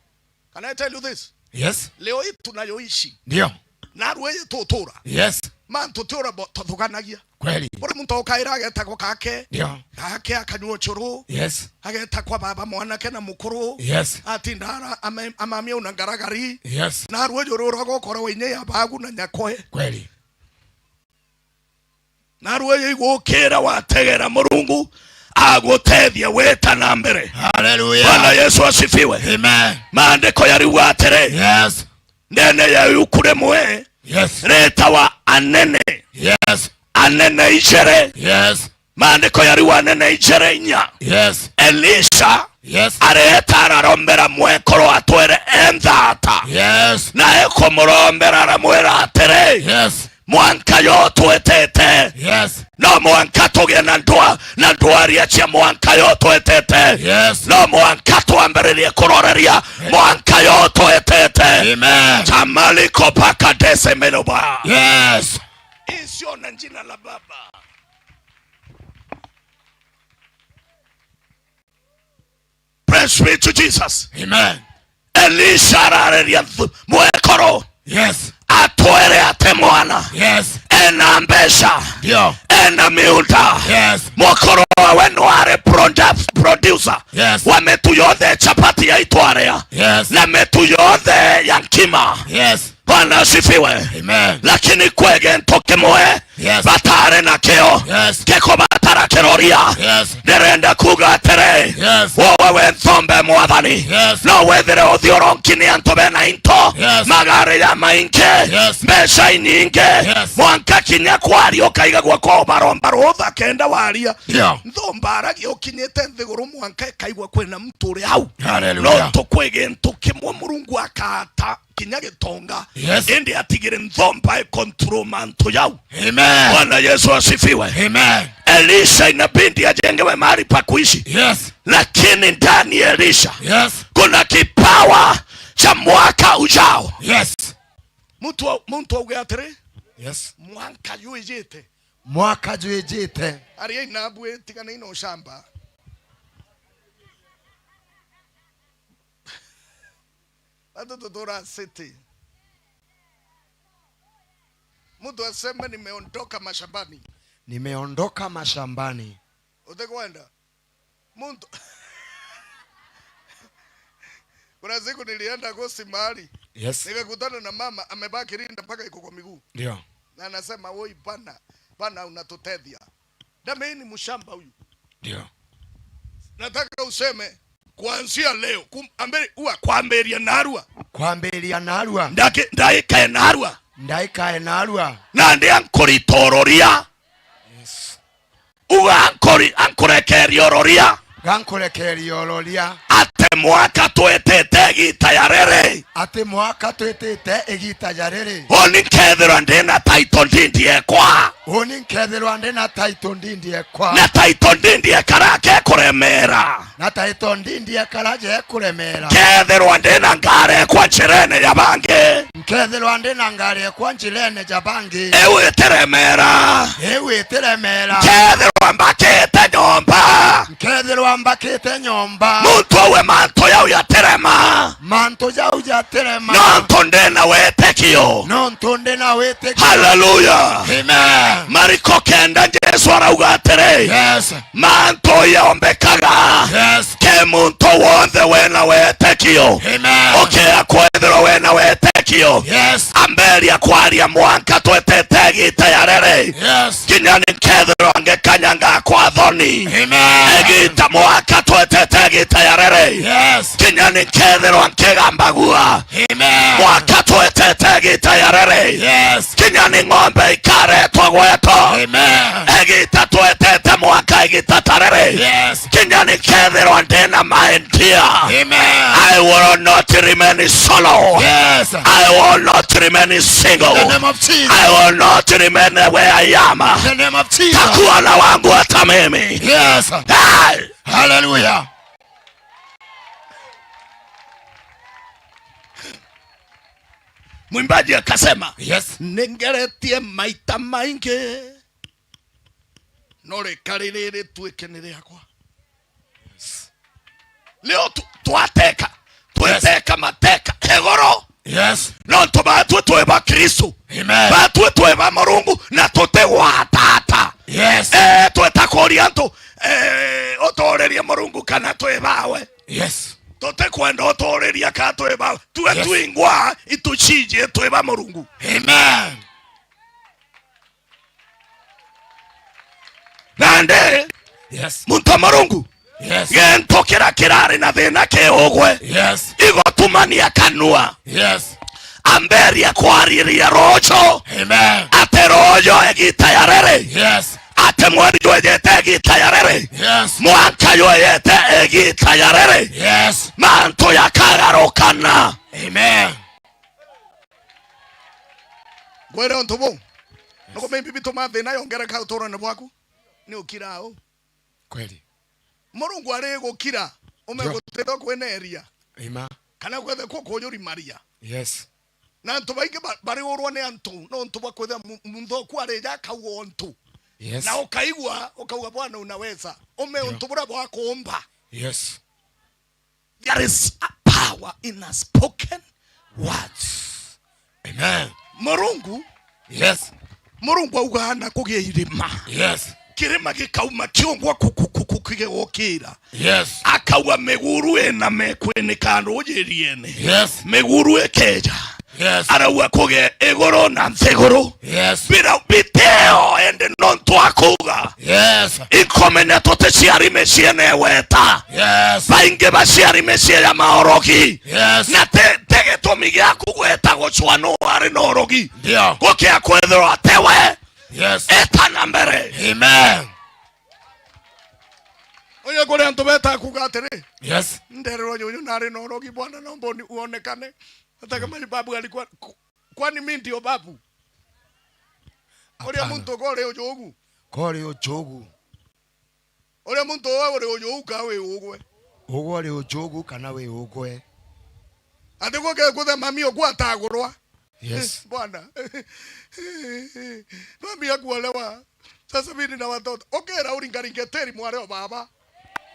Can I tell you this? Yes. Leo hii tunayoishi. Ndio. Na ruwe tutura. Yes. Man tutura tuthuganagia. Kweli. Bora mtu okaira ageta kwa kake. Ndio. Kake akanywa choro. Yes. Ageta kwa baba mwanake na mukuru. Yes. Ati ndara amamia unangaragari. Yes. Na ruwe jororo gokora wenye ya bagu na nyakoe. Kweli. Naruwe igukira wategera Murungu agutethia weta na mbere. Hallelujah. Bwana Yesu asifiwe. Amen. Maandiko yari watere. Yes. Nene ya ukure mwe. Yes. Reta wa anene. Yes. Anene ijere. Yes. Maandiko yari wa anene ijere nya. Yes. Elisha. Yes. Areta ararombera mwekoro atwere endata. Yes. Na eko murombera aramwera atere. Yes. Mwanka yo tuetete. Yes. No mwanka tuge na ndua riachia mwanka yo tuetete. Yes. No mwanka tuamberelie kuroreria mwanka yo tuetete. Amen. Tamali kopaka dese meloba. Yes. Isio na jina la Baba. Praise be to Jesus. Amen. Elisha rareria mwekoro. Yes. Atoere atemwana. Yes. Ena mbesha. Dio. Ena miuta. Yes. Mwekoro wenu are producer. Yes. Wametuyodhe chapati ya ituarea. Yes. Na metuyodhe yankima. Yes. Bwana asifiwe. Amen. Lakini kwege ntoke moe. Yes. Batare na keo. Yes. Keko batara keroria. Yes. Nerenda kuga tere. Yes. Wawe nthombe mwadhani. Yes. No wedhere odhioronkini antobe na into. Yes. Magare ya mainke. Yes. Mesha ininge. Yes. Mwanka kinya kwari okaiga kwa kobarombaro otha kenda waria. Yeah. Nthomba aragi okinyete nthiguru mwanka kaigwa kwena mturi hau. Hallelujah. No tokwege ntoke mwa Murungu akata kinyage tonga. Yes. Indi atigire nthomba control manto yao. Amen. Bwana Yesu asifiwe. Amen. Elisha inabidi ajengewe mahali pa kuishi. Yes. Lakini ndani ya Elisha, yes, kuna kipawa cha mwaka ujao. Yes. Mtu ugeatere? Yes. Mwaka yuejete. Mwaka yuejete. Ariye inabwe tigana ino shamba. Ado tutora city. Mtu asema nimeondoka mashambani. Nimeondoka mashambani. Utakwenda? Mtu kuna siku nilienda Gosi mahali. Yes. Nikakutana na mama amebaki rinda mpaka iko kwa miguu. Ndio. Na anasema woi bana unatutethia. Dame ni mshamba huyu. Ndio. Nataka useme kuanzia leo kuamberia narua. Kuamberia narua. Ndaikae narua. Ndaikae narua. Na ndi ankoritororia. Yes. Uga ankorekeriororia. Gankorekeriororia. Ate mwaka tuetete gitayarere. Ate mwaka tuetete egitayarere. Oni kethero ndena taito ndindie kwa. Oni kethero ndena taito ndindie kwa. Na taito ndindie karake kuremera. Na taito ndindie karaje kuremera. Kethero ndena ngare kwa chirene ya bange. Kethero ndena ngare kwa chirene ya bange. Ewe teremera. Ewe teremera. Kethero ambakete nyomba. Kethero ambakete nyomba. Mutu we manto yao ya terema. Manto yao ya terema. Nontonde na wetekio. Nontonde na wetekio. Hallelujah. Amen. Mariko kenda Yesu arauga tere. Yes. Manto ya ombekaga. Yes. Ke muntu wonde we na wetekio. Amen. Okay akwethero we na wetekio. Yes. Ambeli akwaria mwanka twetete gitayarere. Yes. Kinyani kethero angekanyanga kwa thoni. Amen. Egita mwaka twetete gitayarere. Yes. Kinyani kethero ankegambagua. Amen. Mwaka twetete gitayarere. Yes. Kinyani ng'ombe ikare twagweto. Amen. Egita twetete mwaka egita tarere. Yes. Kinyani kethero andena maintia. Amen. I will not remain solo. Yes. I will not remain single. In the name of Jesus. I will not remain where I am. In the name of Jesus. Takuwa na wangu hata mimi. Yes. Hey. Hallelujah. Mwimbaji akasema, yes, ningeretie maita maingi nore kaririri tuikenere yakwa. Yes. Leo twateka mateka hegoro. Yes. No tobatu tueba Kristo. Amen. Batu tueba Murungu na totegwa tata. Yes. Tuetakorianto otoreria Murungu kana tuebawe. Yes. Tote kwenda otoreria kana tuebawe. Tuingwa ituchije tueba Murungu. Amen. Nande. Yes. Muntu Murungu. Yes. Gento kirari na thina ke ogwe. Yes. Igotumani akanua. Yes. Amberia kwariria rojo. Amen. Aterojo egitayarere. Yes. Atemwani yoyete egitayarere. Yes. Mwanka yoyete egitayarere. Yes. Manto yakararokana. Amen. kwera ontobo noko mimi bito mathe na yongera ka utorane bwaku ni ukirao kweli Murungu ari gukira umegutethwa kweneria ima kana kwethe kukunyuri maria yes na ntu baingi bari urwo ni antu no ntu bakwethe muthoku ari ja kauo ntu yes na ukaigwa ukauga bwana unaweza untu bura bwa kuomba yes there is a power in a spoken words amen Murungu yes Murungu augana kugie irima yes kirima gikauma kiongwa kukigokira yes akauga meguru ena mekwenika rojeriene yes meguru ekeja yes arauga kuge igoro na nthiguru yes bira biteo ende nonto akuga yes ikomene tote ciari meciene weta yes bainge baciari mecie ya maorogi yes na tege tomi gyaku gweta gocwano ari norogi ndio gokia kwethero atewe yes etana mbere amen oye kore antu beta kugatire yes nderero nyonyo nari norogi bwana nombo ni uonekane hata kama ni babu alikuwa kwani mimi ndio babu ore muntu gore ojogu kore ojogu ore muntu ore ojogu kawe ugwe ugore ojogu kana we ugwe atiko ke kuthe mami ogwa tagurwa yes bwana mami akuolewa sasa mimi na watoto okera uringaringeteri mware wa baba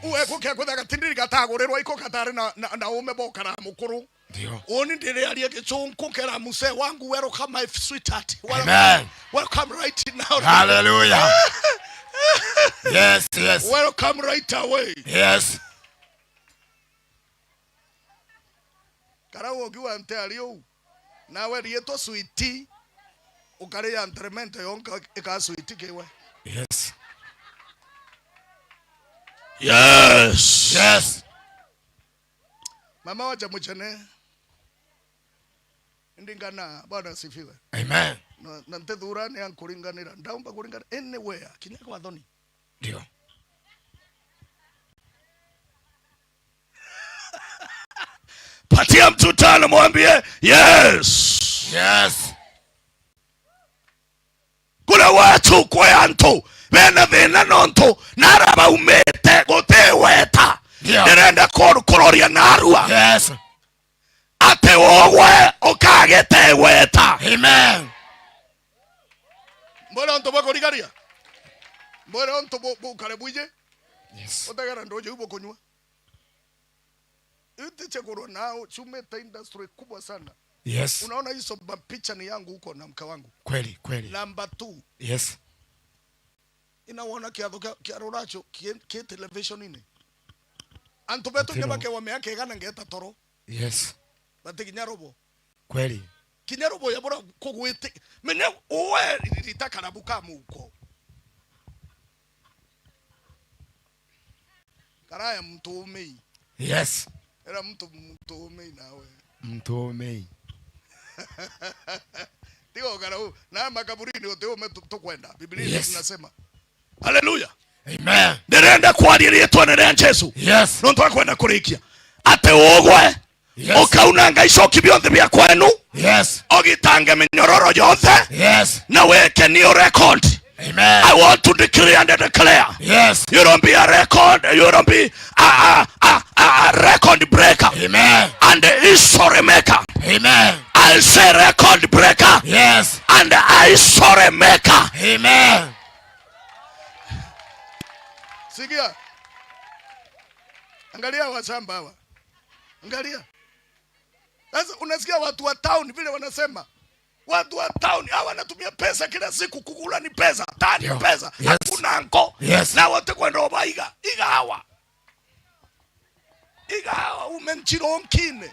uwe kuke kuthe gatindiri gatagurirwa iko katari na ume bokara mukuru ndio oni ndire ali gicunku kera muse wangu welcome my sweetheart amen welcome right now hallelujah yes yes welcome right away yes karawo giwa ntelio nawe rieto sweetie ukare ya entremente yonka eka sweetie kewe yes yes yes mama wacha mchane ndingana bwana sifiwe amen na ntethura ni ankuringanira ndaumba kuringana anywhere kinyaka wathoni ndio patia mtu tano mwambie yes yes kuna watu kwa antu bena bena nonto naraba umete goteweta nirenda kuroria narua yes ate wogwe okagete weta amen mbona onto bako rigaria mbona onto bo kare buje yes otagara ndoje ubo kunywa ite chekoro nao chumeta industry kubwa sana yes unaona hizo picha ni yangu huko na mke wangu kweli kweli namba 2 yes inaona kiaroracho ki television ini antu betu nyabake wameake gana ngeta toro yes bati kinyarobo kweli kinyarobo yabora kugwite mene uwe litaka na bukamu huko karaya mtume yes era mtume nawe mtume Tio garau na makaburini oteo tukwenda Biblia yes. Inasema haleluya amen nderenda kwariria twanere Yesu yes no twakwenda kurikia ate wogwe yes. Okaunanga icoki bionthe bia kwenu yes ogitange minyororo yothe yes na weke new record amen I want to declare and declare yes you don't be a record you don't be a record breaker amen and a history maker amen I say record breaker yes and a history maker amen sikia angalia washamba hawa angalia sasa unasikia watu wa town vile wanasema watu wa town hawa wanatumia pesa kila siku kukula ni pesa tani Yo. pesa Yes. hakuna anko Yes. na wote kwenda obaiga iga hawa umenchironkine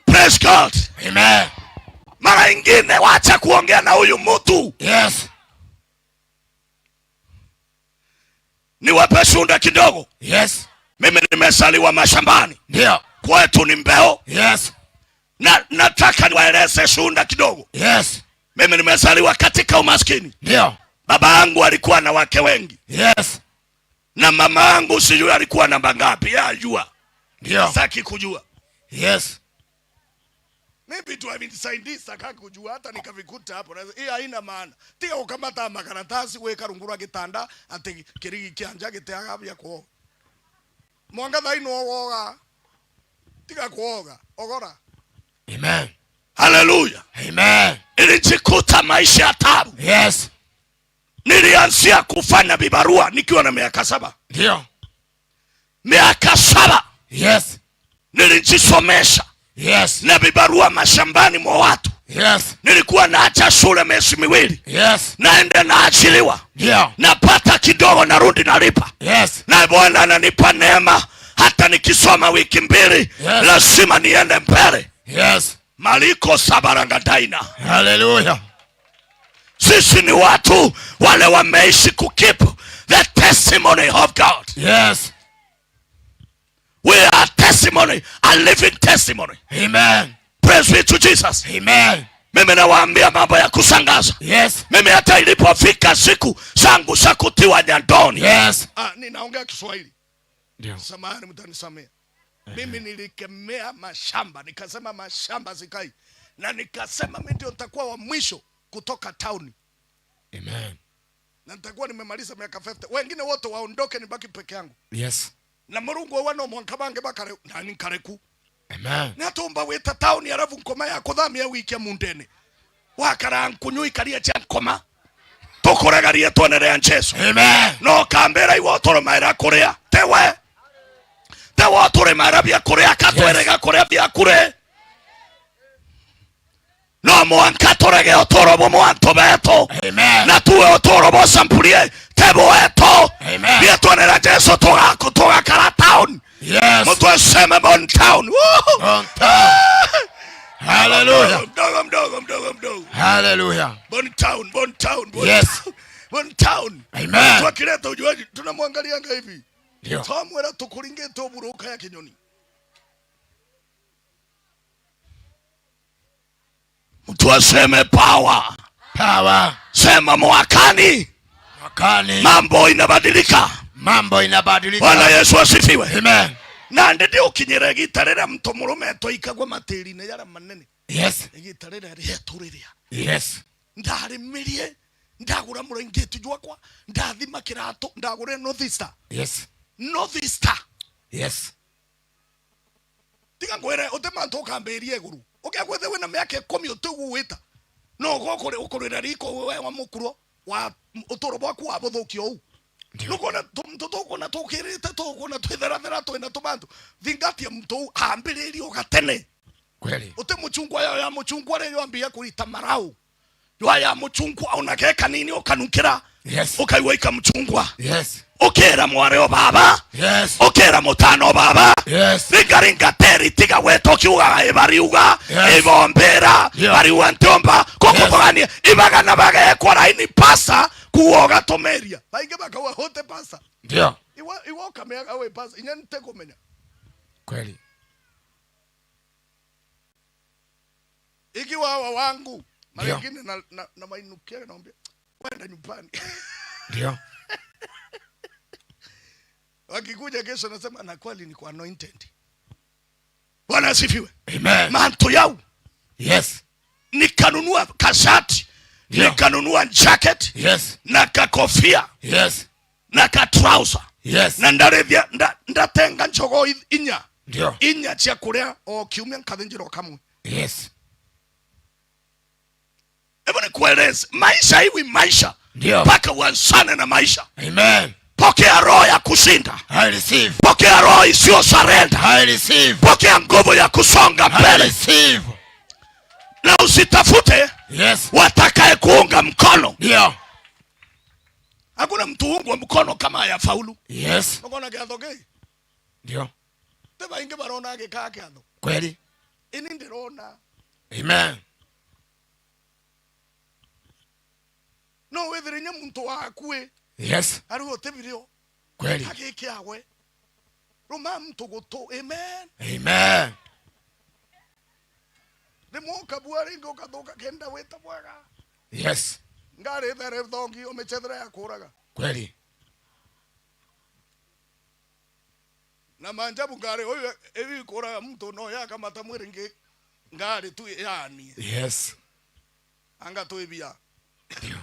praise God amen mara ingine wacha kuongea na huyu mtu yes niwape shunda kidogo yes mimi nimesaliwa mashambani ndio kwetu ni mbeo yes na nataka niwaeleze shunda kidogo yes mimi nimesaliwa katika umaskini ndio Baba yangu alikuwa na wake wengi. Yes. Na mama yangu sijui alikuwa namba ngapi. Yajua. Ndio. Saki kujua. Yes. Maybe tu amenisaidisa kaka kujua hata nikavikuta hapo. Hii haina maana. Tia ukamata makaratasi weka rungura kitanda ati kirigi kianja giteaga bya ko. Mwanga thaino woga. Tika kuoga. Ogora. Amen. Hallelujah. Amen. Nilijikuta maisha ya taabu. Yes. Nilianzia kufanya vibarua nikiwa na miaka 7. Ndio. Miaka 7. Yes. Nilijisomesha. Yes. Na vibarua mashambani mwa watu. Yes. Nilikuwa naacha shule miezi 2. Yes. Naenda naachiliwa. Ndio. Napata kidogo narudi nalipa. Yes. Na Bwana ananipa neema hata nikisoma wiki 2 Yes. lazima niende mbele. Yes. Maliko sabarangadaina. Hallelujah. Sisi ni watu wale wameishi kukeep the testimony of God. Yes. We are testimony, a living testimony. Amen. Praise be to Jesus. Amen. Mimi nawaambia mambo ya kusangaza. Yes. Mimi hata ilipofika siku zangu za kutiwa nyandoni. Yes. Ninaongea Kiswahili. Ndio. Samahani mtanisamea. Mimi nilikemea mashamba, nikasema mashamba zikai. Na nikasema mimi ndio nitakuwa wa mwisho kutoka town. Amen. Na nitakuwa nimemaliza miaka 50. Wengine wote waondoke nibaki peke yangu. Yes. Na Mungu wana mwankabange bakare nani kareku. Amen. Natomba weta town yaravu nkoma ya kuthamia wiki ya mundene. Wakara nkunyui karia cha nkoma. Tokoregaria tonere ancheso. Amen. No kambera iwotoro maira korea. Tewe. Tewe tore maira bia korea katwerega korea bia kure. No mwankatorege otoro mwanto beto. Amen. Na tuwe otoro bo sampulie tebo eto. Amen. Bia tonere ancheso toga kara town. Yes. Mtu aseme Bon Town. Bon Town. Hallelujah. Mdogo. Hallelujah. Bon Town. Yes. Bon Town. Amen. Tukileta ujuaji tunamwangalianga hivi. Ndio. Tomwera tukuringe toburuka ya kinyoni. Mtu aseme power. Power. Sema mwakani. Mwakani. Mambo inabadilika. Mambo inabadilika. Bwana Yesu asifiwe. Amen. Na ndidi ukinyere gitarera mtu murume toikagwa matirine yara manene. Yes. Gitarera rieturiria. Yes. Ndarimirie ndagura murengetu jwakwa ndathima kirato ndagure Northeaster. Yes. Northeaster. Yes. Tiga ngwere utemanto kamberie guru. Ukagwethe wena miaka 10 utugu wita. No gokore ukorera riko we wa mukuro wa utoro bwaku wa buthukio u. Nukona tumtotokona tokirite tokona twitherathera twina tumantu. Thingatia mtu hambiririo gatene. Kweli. Ute muchungwa ya muchungwa rero ambia kurita marau. Ya muchungwa unageka nini ukanukira. Yes. Ukaiwaika muchungwa. Yes. Okera mwareo baba. Yes. Okera mutano baba. Yes. Ringa teri tiga weto kiuga ebariuga. Yes. Evombera. Yeah. Bariwa ntomba. Kokopogani. Yes. Ibaga na baga ekwara ini pasa. Kuoga tomeria. Baige baka wa hote pasa. Ndio. Iwa kamea awe pasa. Inyani teko menya. Kweli. Ikiwa wangu. Mara Yeah. nyingine na mainukia naambia kwenda nyumbani. Ndio. Wakikuja kesho nasema na kweli ni kwa anointed. Bwana asifiwe. Amen. Manto yao. Yes. Nikanunua kashati. Yeah. Nikanunua jacket. Yes. Na kakofia. Yes. Na ka trouser. Yes. Na ndarevya ndatenga njogo inya. Ndio. Inya cia kuria o kiumia nkathinjiro kamwe. Yes. Hebu nikueleze maisha hivi maisha. Ndio. Paka uansane na maisha. Amen. Pokea roho ya kushinda. I receive. Pokea roho isiyo surrender. I receive. Pokea nguvu ya kusonga I mbele. receive. Na usitafute Yes. watakaye kuunga mkono. Ndio. Hakuna mtu ungwa mkono kama hayafaulu. Yes. Unaona kiatho gei? Ndio. Teba inge barona agikaa kiatho. Kweli. Ini ndirona. Amen. No wethirinya muntu wakue. Yes. Ari otebirio. Kweli. Agikiawe. Roma mtu guto. Amen. Amen. Demoka buari ngo kathoka kenda weta bwaga. Yes. ngari there thongi umechethera ya kuraga Kweli. na manjabu ngari huyu hivi kuraga mtu no yaka matamwiri ngari tu yani Yes. anga tu ibia Ndio.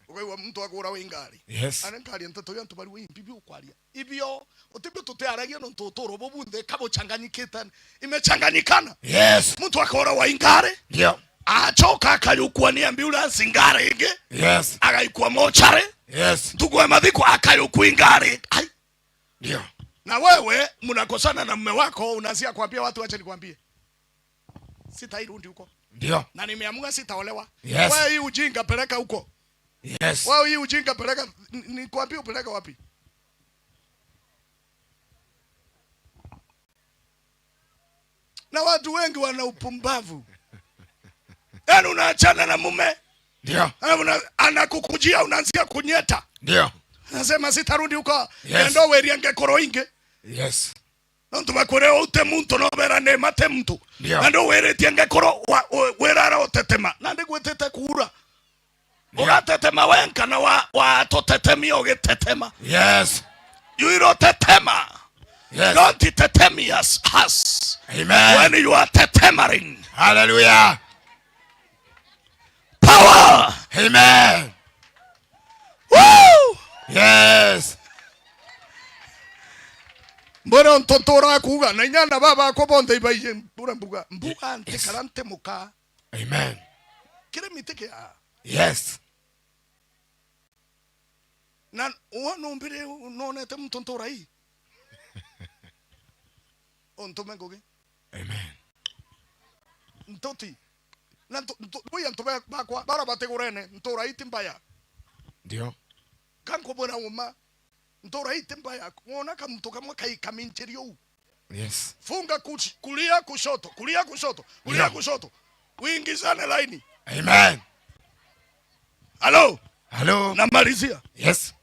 Ukaigua mtu akura wingari. Yes. Ana ngari ntoto yantu bari wimbibi ukwaria. Ibio utibi tutearagia no ntotoro bobunde kabo changanyikita imechanganyikana. Yes. Mtu akora wingari. Ndio. Achoka akayukua ni ambulance ngari ige. Yes. Akaikua mochare. Yes. Ndugu madhiko akayukua ngari. Ndio. Na wewe mnakosana na mume wako unaanzia kuambia watu acha nikwambie. Sitairundi huko. Ndio. Na nimeamua sitaolewa. Yes. Wewe hii ujinga peleka huko. Yes. Wewe hii ujinga peleka nikwambie upeleka wapi? Na watu wengi wana upumbavu. Yaani unaachana na mume. Ndio. Anakukujia unaanzia kunyeta. Ndio. Nasema sitarudi huko. Yes. Ndio wewe riange koroinge. Yes. Nontu bakoreo ute muntu no bera ne mate muntu. Ndio. Ndio wewe tiange koro werara otetema. Nandi gwetete kura. Ugatetema wenka na wa totetemi ogetetema. Yes. You tetema. Yes. Don't tetemi us. Amen. When you are tetemaring. Hallelujah. Power. Amen. Woo! Yes. Mbona ntontora kuga na nyana baba ko bonde ibaye mbuga ante karante muka. Amen. Kile miteke ya. Yes. Na uano mbere nonete mtontora hii. Ontome ngoge. Amen. Ntoti. Na boya ntoba bakwa bara bategorene ntora hii timbaya. Ndio. Kanko bona uma ntora hii timbaya kuona kama mtu kama kai kamincherio. Yes. Funga kulia kushoto, kulia kushoto, kulia Yeah. kushoto. Uingizane laini. Amen. Hello. Hello. Namalizia. Yes.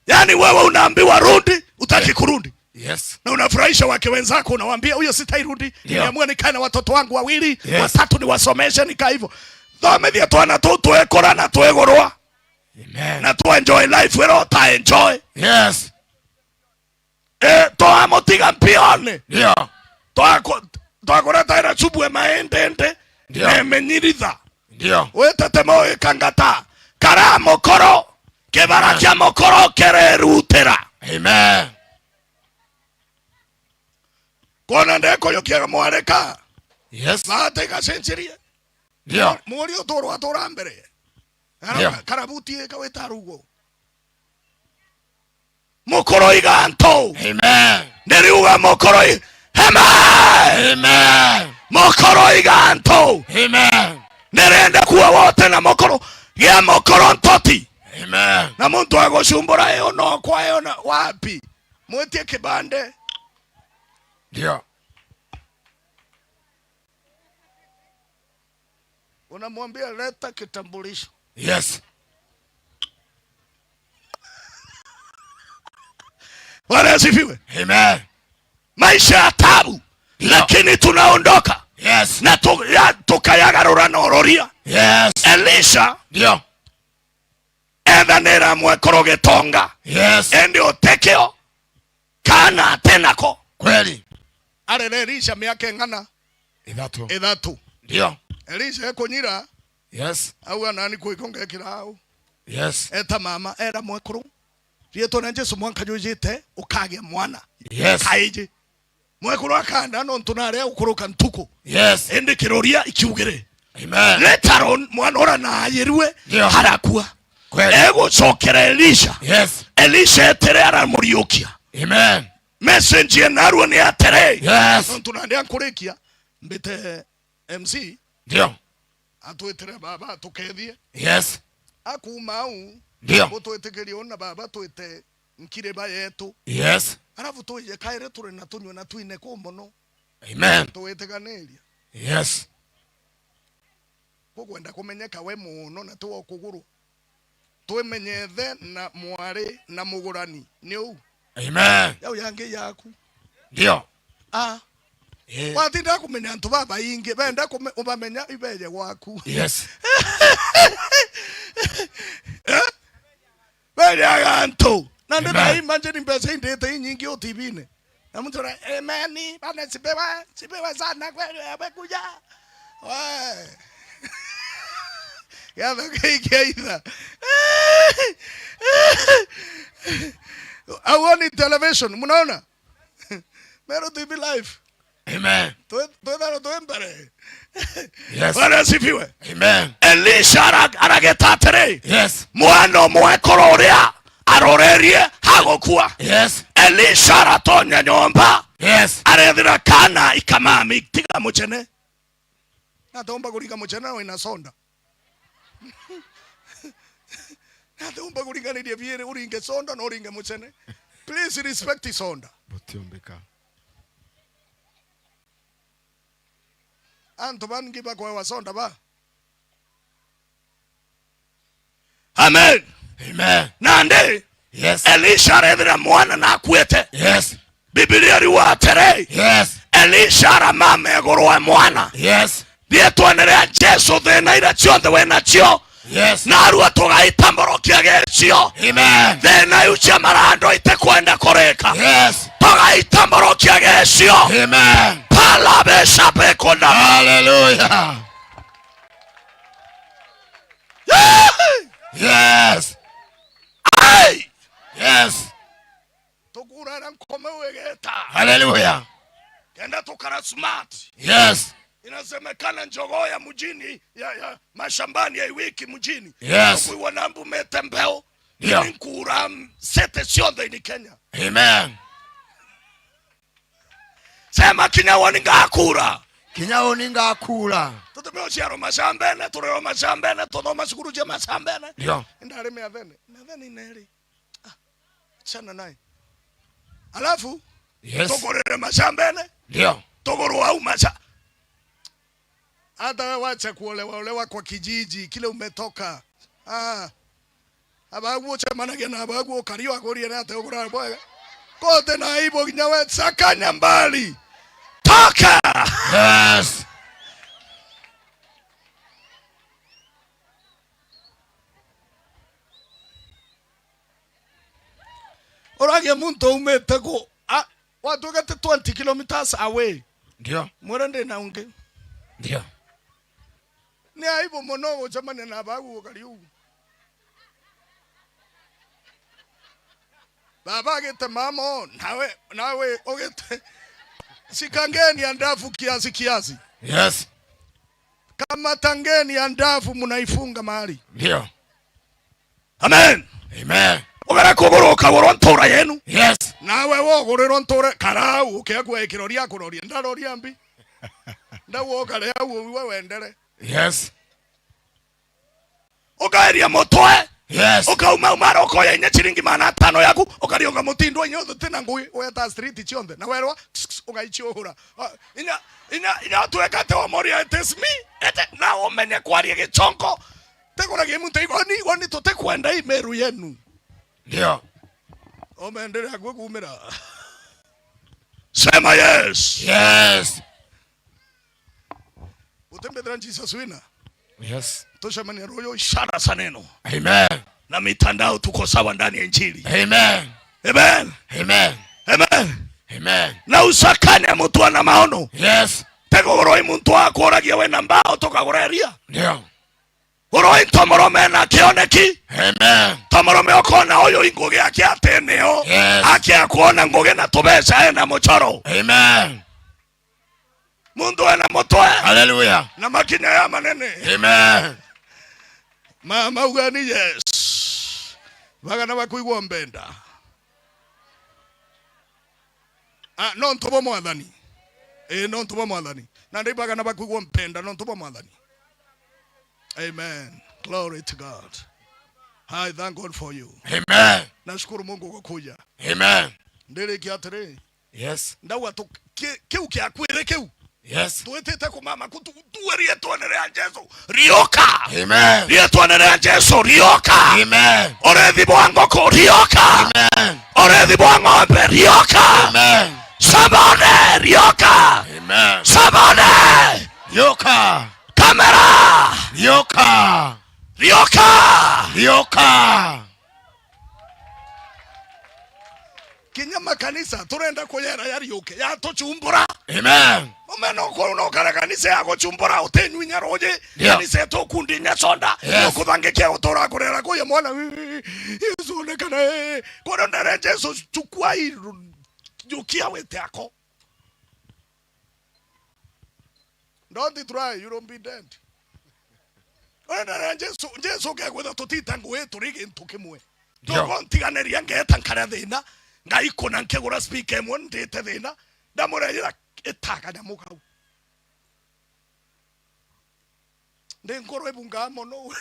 Yaani wewe unaambiwa rudi, utaki kurudi. Yes. Na unafurahisha wake wenzako unawaambia huyo sitairudi. Niamua nikae na watoto wangu wawili, watatu niwasomeshe nikaa hivyo. Thomethia twana tuekora na tuegorwa. Amen. Na tu enjoy life wero ta enjoy. Yes. To amotiga mpione. Ndio. To akoreta ira chubu ya maende. Ndio. Menyiritha. Ndio. Wetetemo ikangata. Kara mokoro. Kebara kia mokoro kererutera. Amen. Kona ndeko yokiaga mwareka. Yes. Vate gasencherie. Ndio. Muri otoro atora mbere. Yeah. Karabuti kawetarugo. Mokoro iganto. Amen. Neriuga mokoro Amen. Amen. Mokoro iganto. Amen. Nerenda kuwa wote na mokoro. Gia mokoro ntoti. Amen. Na muntu agoshumbura eo no kwa eo na wapi. Mwetie kibande. Ndio. Unamwambia leta kitambulisho. Yes. Bwana asifiwe. Amen. Maisha ya tabu. Lakini tunaondoka. Yes. Na tukayagarura na ororia. Yes. Elisha. Ndio. Edha nera mwekoroge tonga. Yes. Endi otekeo. Kana tenako. Kweli. Arele Elisha miaka ngana. Idhatu. Idhatu. Ndio. Elisha eko nyira. Yes. Au anani kuikonga kirao. Yes. Eta mama era mwekoro. Rieto na Jesu mwanka jujite ukage mwana. Yes. Kaije. Mwekoro akanda no ntunare ukuruka ntuko. Yes. Ende kiroria ikiugere. Amen. Letaron mwana ora na yeriwe harakua. Kweli. Ego chokera Elisha. Yes. Elisha etere ara muriokia. Amen. Messenger naruo ni atere. Yes. Ntunande ankurekia mbete MC. Ndio. Atuetere baba tukethie. Yes. Akumau. Ndio. Mutuetekerio na baba tuete nkireba yetu. Yes. Arafu tuye kaire turi na tunywe na tuine ko mono. Amen. Tueteganeria. Yes. Kukwenda kumenyeka we muno na tuwo kuguru. Twemenyethe na mwari na mugurani. Ni u. Amen. Yau yange yaku. Ndio. Ah. watinda kumenya antu baba ingi benda kumenya ibeje gwaku. Yes. Beje antu nande na imagine mbese indete nyingi o TV ne na mtu ra amen bana sipewa sana kweli amekuja ya bekeida awoni television mnaona Meru TV live. Amen. Tuembere. Yes. Bwana sifiwe. Amen. Elisha aragetatere. Yes. Mwana mwekoro uria arorerie hagokua. Yes. Elisha aratonya nyomba. Yes. Arethira kana ikamami tiga muchene. Natomba kulika muchene na inasonda. Natomba kulika ni diviere uringe sonda na uringe muchene. Please respect sonda. Butiombeka. Anto bangi ba kwa wasonda ba. Amen. Amen. Nande. Yes. Elisha arethira mwana na akwete. Yes. Biblia riwatere. Yes. Elisha aramame goroa mwana. Yes. Dietwanere Jesu thina ira ciothe wena cio. Yes. Na arua tugaitamborokia gecio. Amen. Thina ucia marando ite kwenda koreka. Yes. Tugaitamborokia gecio. Amen. Palabesha pekona. Hallelujah. Yes. Ay. Yes. Tukura nkome wegeta. Hallelujah. Kenda tukara smart. Yes. Inasemekana njogoo ya mjini ya mashambani ya wiki mjini. Yes. Kwa wanambu metembeo. Yeah. Nkura sete sionde ni Kenya. Amen. Sema kinyawani ngakura. Kinyawani ngakura. Tutumeo siaro masambene, tureo masambene, tudoma sikuru je masambene. Ndio. Ndare meadhene. Meadhene neri. Chana nai. Alafu. Yes. Togorere masambene. Ndio. Togoro au masa. Hata wacha kuolewa kwa kijiji kile umetoka. Abagu chamana na abagu kario akoria na teogora boga. Kote na ibo kinyawe sakanya mbali. Toka. Yes. Orage muntu umete go watu gete 20 kilometers away. Ndio. Mwerende na unge. Ndio. Ni aibo mono chamana na abagu kario. Baba gete mamo nawe ogete sikangeni andafu kiasi. Yes. Kama tangeni andafu munaifunga mahali. Ndio. Amen. Amen. Ogara kugoroka worontora yenu. Yes. Nawe wo gorero ntore karau ukegwa ikiroria kuroria ndaroria mbi. Ndawo kale awu wendere. Yes. Ogaria motwe. Yes. Ukauma umaroko ya nya chiringi mana 5 yaku ukarionga mutindo nyothe tena ngui weta street chionde na werwa ugaichiohura inya tuekate wa moria etesmi ete na umenye kwaria gichongo tegora gimuntu igoni tutekwenda imeru yenu. Ndio. Omendere kumira. Sema yes. Yes. Utembedra Jesus wina. Yes. Toshamani royo ishara saneno. Amen. Na mitandao tuko sawa ndani ya injili. Amen. Amen. Amen. Amen. Amen. Na usakane mtu ana maono. Yes. Tego roi mtu wako oragia wena mbao toka goreria. Ndio. Roi tomorome na kioneki. Amen. Tomorome okona oyo ingoge yake ateneo. Yes. Akia kuona ngoge na tobesa na mochoro. Amen. Mundu ana motoe. Hallelujah. Na makinya ya manene. Amen. Mama ugani yes. Bagana bakuigwa mbenda. No ntobo mwathani. No ntobo mwathani. Na ndi bagana bakuigwa mbenda no ntobo mwathani. Amen. Glory to God. I thank God for you. Amen. Nashukuru Mungu kwa kuja. Amen. Ndele kiatere. Yes. Ndawa to kiu kia kwire kiu. Yes. Tuetete ku mama kutuwerie tuonere Jesu. Rioka. Amen. Rie tuonere Jesu rioka. Amen. Orethi bwango ko rioka. Amen. Orethi bwango mbe rioka. Amen. Somebody, Rioka. Amen. Somebody. Yoka. Camera. Yoka. Rioka. Yoka. Kinyama kanisa turenda kuyera yari yoke ya tochumbura. Amen. Omeno ko no kala kanisa ya gochumbura otenyu nyaroje kanisa to kundi nyasonda okubange ke otora kurera ko yemona Yesu ne kana ko ndere Yesu chukua iru jukia wete ako. Don't try, you don't be dead. Ndere Yesu ke kwenda totitangu wetu rigi ntukimwe. Toko ntiganeria ngetankara thina. Ngai kona nkegura speaker mwe ndete thina ndamurejera etaka nyamuka ndengoro ebunga mono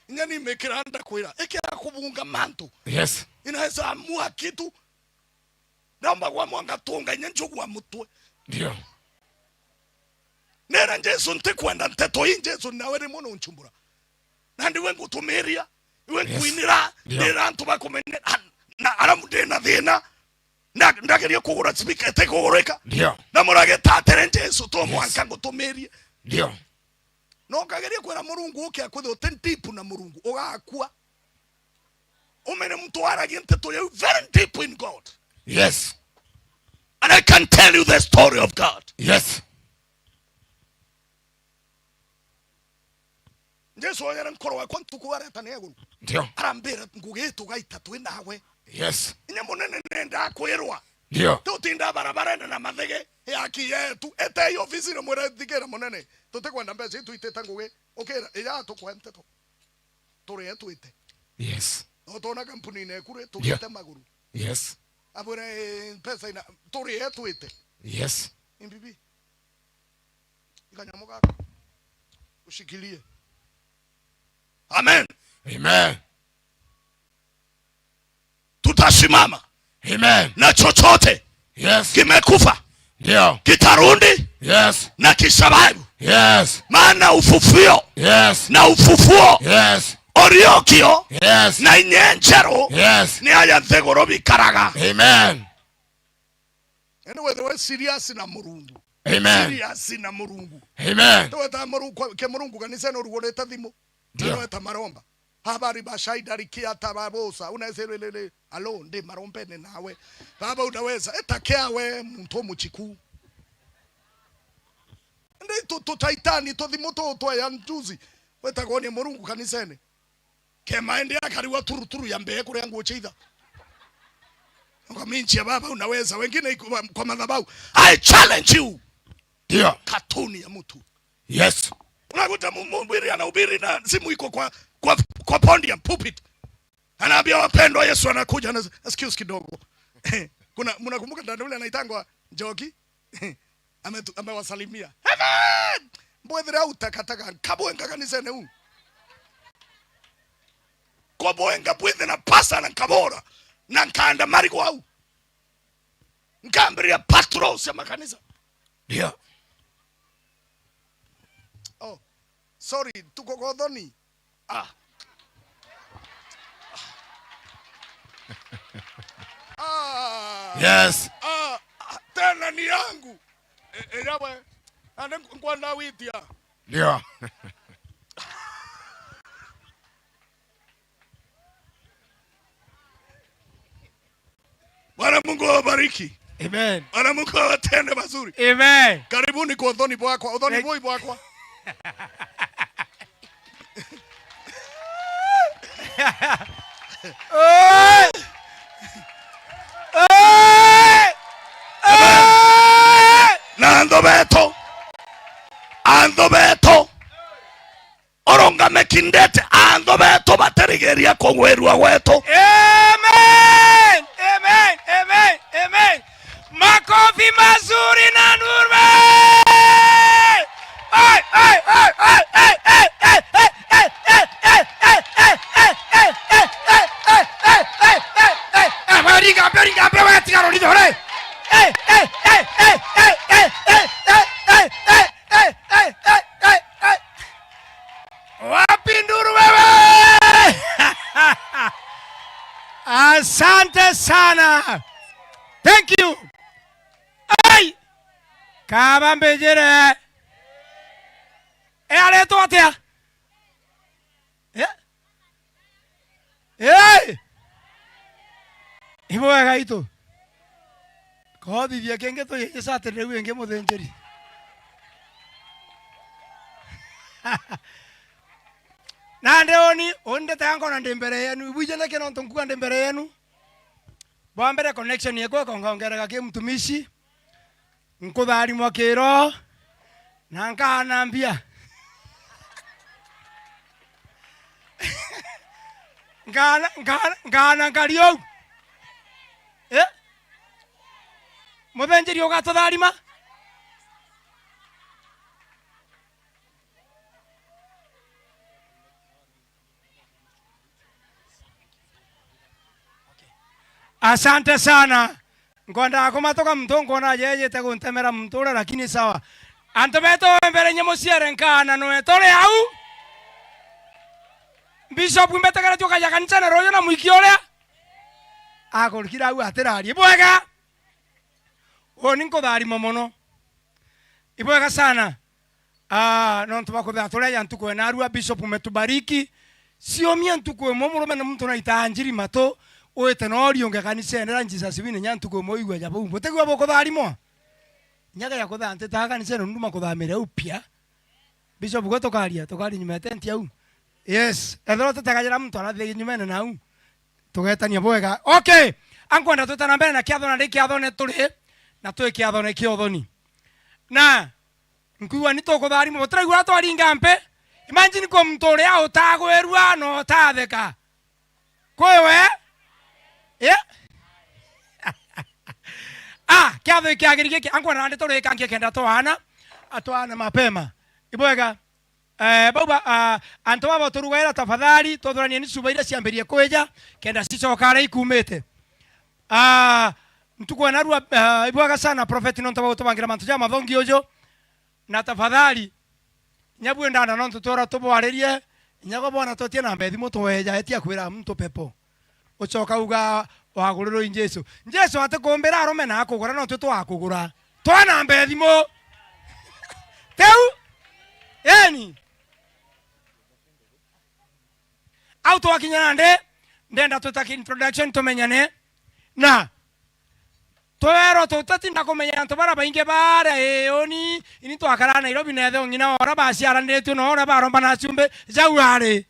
nyani mekiranda kwira ekera kubunga mantu Yes. inaweza amua kitu naomba kwa mwanga tunga nyenjogu wa mutwe Ndio. nera Yesu ntekwenda nteto Yesu nawe ri mono nchumbura nandi wengu tumeria wengu inira nera ntu bakomene na aramude na thina ndageria kugura speaker tekugureka Ndio. na murage tatere Yesu to mwanka ngutumerie Ndio. no kageria kwera murungu uke akwithe utentipu na murungu ugakua umene mtu arage nteto you very deep in God. Yes. And I can tell you the story of God. Yes. Yesu oyera nkoro wa kwantu kuwareta neguru Ndio. arambira ngugetu gaita twinawe Yes. inya munene nenda kwirwa Ndio. tutinda barabara na mathege yaki yetu ete ofisi no mwere thigera munene tutikwenda mbeca tuiteta nguge okera iya tukwente to turi etuite Yes. otona kampuni ne kure tuite maguru Yes. abure pesa ina turi etuite Yes. imbibi ikanyamuka ushikilie. Amen. Amen. Tutasimama. Amen. Na chochote Yes. kimekufa Ndio. kitarundi Yes. na kisababu. Yes. Maana ufufio Yes. na ufufuo Yes. oriokio Yes. na inyenjero Yes. ni aya nthegoro bikaraga. Amen. Anyway, we serious na murungu. Amen. Serious na murungu. Amen. Tuweta murungu ke murungu kanisa no rugoreta thimo. Tuweta maromba. Habari bashaidari kia tababosa unazelele alo ndi marombene nawe baba unaweza etakea we mtu muchiku ndi tutaitani tothimoto to ya njuzi wetagone murungu kanisene kema ndi akariwa turuturu ya mbeye kule yangu cheitha ngaminchi baba unaweza wengine kwa madhabahu. I challenge you. Ndio. Katuni ya mtu. Yes. Unakuta mhubiri anahubiri na simu iko kwa podium pulpit. Anaambia wapendwa Yesu anakuja na excuse kidogo. Mnakumbuka ndio yule anaitangwa Njoki? Amewasalimia. Amen. Mbwethera utakataka kabwenga kanisene huu. Kwa bwenga bwethe na pasa na kabora. Na nkanda mariko au. Nkambria patros ya makanisa. Ndio. Oh. Sorry, tuko godhoni. Yes. Tena ni yangu. Yawe. Ande ngwanda witia. Ndio. Bwana Mungu awabariki. Amen. Bwana Mungu awatende mazuri. Amen. Karibuni kwa udhoni bwakwa. Udhoni boi bwakwa. Na ando beto oronga mekindete ando beto baterigeria kongwerwa weto. Amen. Amen. Amen. Amen. Makofi mazuri na nurme. Ay ay ay ay ay ay ay ay ay ay ay ay. America tika roni dore. Hey hey hey hey hey hey hey hey hey hey hey hey hey. Wapi nduru wewe? Asante sana. Thank you. Kaba mbejere. Ale to atia. Ibo wega itu. Kothi thia kenge to yesate rewe nge muthenjeri. Na ndeoni onde tango na ndembere yenu buje na keno ntonkuwa ndembere yenu. Boambere connection yeko kongongerega ke mtumishi. Nkuthari mwakiro. Na nkana mbia. Ngana ngario. Muthenjeri ugatutharima. Asante sana. Ngonda kumatoka mtongo na yeye te kuntemera mtura lakini sawa. Antobeto mbere nyemusiere nkana no etore au. Bishop mbetegera tuka ya kanisa na royo na muikiorea. Agorikira au aterari. Ibwega. Oni nkothari momono. Ibwega sana. Non tubakotha tore ya ntuko na arua bishop umetubariki. Sio mia ntuko momurume na mtu na itanjiri mato. Oete no rionge kanisa endera njisa sibine nyantuko moigwa jabo mutegwa bokothari mo. Nyaga ya kotha ante ta kanisa no nduma kothamire upia. Bishop gotokaria tokari nyumete nti au. Yes, ethero tutegajira mtu arathi nyumene na au. Tugetania bwega. Okay. Ankwenda tutana mbere na kiatho na kiatho ne turi na twi kiatho ne kiothoni. Na nkuwa ni tokothari mo turaigwa twari ngampe. Imagine ko mtore au tagwerwa no tatheka. Kwewe? Yeah. Kiatho kiagirike ankwenda ndi turi kangie kenda twana. Atwana mapema. Ibwega. Baba anto baba turugaira tafadhali todorania ni subaira ciamberie kweja kenda cicokara ikumite mtuko narua ibwaga sana prophet non tabo tubangira mantu ja mathongi ojo na tafadhali nyabu ndana non tutora tubwarerie nyago bona totie na mbethi mutu weja etia kwira mtu pepo ucoka uga waguriro injesu Jesu atikumbira arome na akugura no tutu akugura twana mbethi mo teu yani auto wakinyana ndenda tutaki introduction tumenyane na toero tutatinda kumenya antu bara bainge bara oni ini twakara Nairobi nethe ngina ora baciara ndetu no ora baromba na ciumbe jauare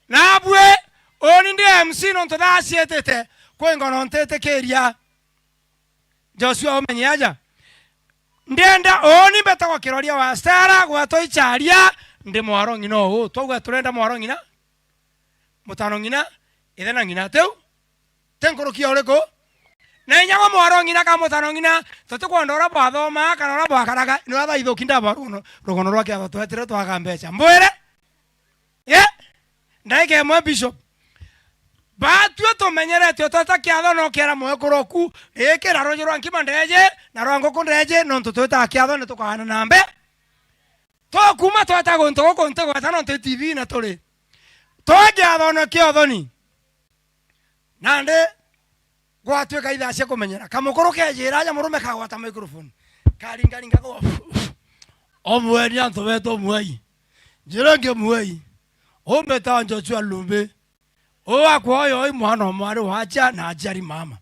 na bwe oni ndi MC no nthacietete kwengo no ntete keria Joshua omenyaja ndenda oni betagwa kiroria wa stara gwa toicharia ndi mwaro ngina o twagwa turenda mwaro ngina mutano ngina ithena ngina teu tenkorokia uriko na nyago mwaro ngina ka mutano ngina tutukwondora bathoma kana ora bakaraga no atha ithukinda baruno rugono rwake atwetire twaga mbeca mbwire ndaike mwe bishop batwe tumenyerete tutakiatho no kera mwekoroku ekera rojo rwa nkima ndeje na rwango kundeje no tutweta kiatho ne tukahana nambe to kuma tweta gonto gonto gwatano TV na tuli toje athono kiothoni nande gwatweka ithacia kumenyera kamukuru kejira ja murume kagwata microphone karingaringa go omweri anto beto mwai jirange mwai ombeta Joshua lumbe o akwoyo imwana mwari wacha na ajari mama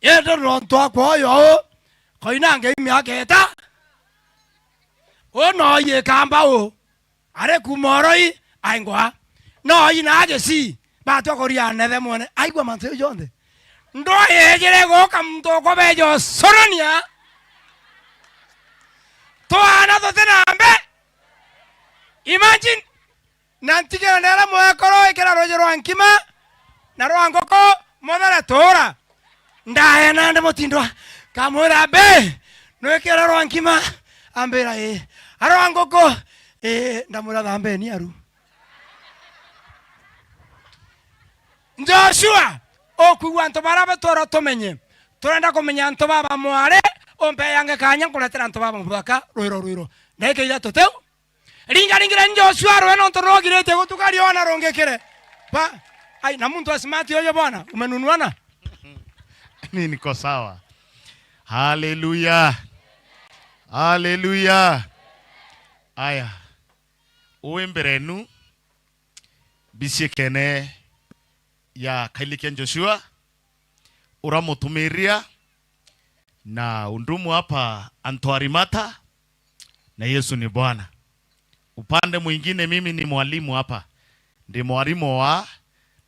endo no to akwoyo koinange imiaketa o no ye kamba o are kumoroi aingwa no ina agesi bato koria nethe mone aigwa mantu yonde ndo yejere go kamto ko bejo soronia to ana to tenambe imagine nantige nera moekoro ikera rojero ankima na rwangoko modara tora ndaye nande motindwa kamura be no ikera rwankima ambera arwangoko ndamura dhambe ni aru Joshua okuwa anto barabe toro tomenye turenda kumenya anto baba mware ompe yange kanya kuletera anto baba mbaka ruiro ndeke ira toteu ringira Joshua rweno anto rogirete gutukari ona rongekere ba ai na muntu asimati oyo bwana umenunuana Mimi niko sawa. Haleluya. Hallelujah. Aya. Uemberenu. Bisiekene ya Kailikian Joshua. Uramutumiria. Na undumu hapa Antoarimata. Na Yesu ni Bwana. Upande mwingine mimi ni mwalimu hapa. Ndi mwalimu wa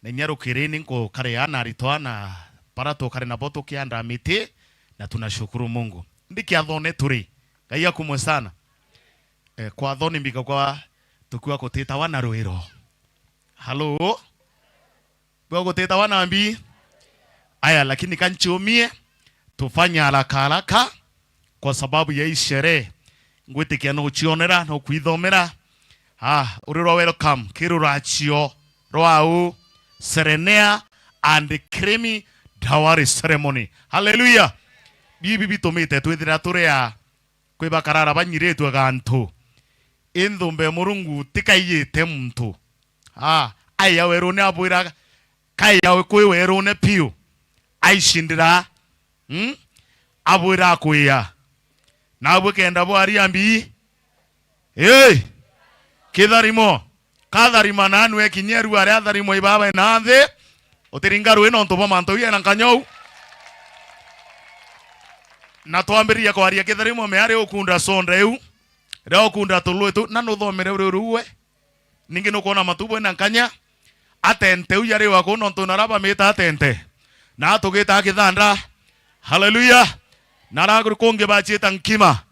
na nyaro kireni nko kareana ritoana para to kare na boto kianda miti na tunashukuru Mungu. Ndiki athone turi. Ngai kumwe sana. Kwa athoni mbika kwa tukua kuteta wana Ruiro. Halo. Kwa kuteta wana mbi. Aya lakini kanchumie tufanya haraka kwa sababu ya hii sherehe. Ngwitikia no chionera no kwithomera. Uriro welcome kirurachio roau Serenea and Creamy Dowry Ceremony. Hallelujah. Bibi tomite twithira turea kwibakarara banyiretu agantu. Indumbe Murungu tikaiyete muntu. Aya werone abwira kaya kwe werone piu. Aishindira abwira kuya. Nabwe kenda bwari ambi. Kitharimo. Katharima nanwe kinyeru ari atharimo ibaba na thĩ utiringaru ino ntubo manto ye na kanyau na twambĩrĩria kwaria kitharimo me ari ukunda sonda eu rĩa ukunda tuluetu na nuthomere ruwe ningi nukona matubo na kanya atente u yari wako no tunaraba meta atente na tugita kithanda. Hallelujah. Naraguru konge bachita nkima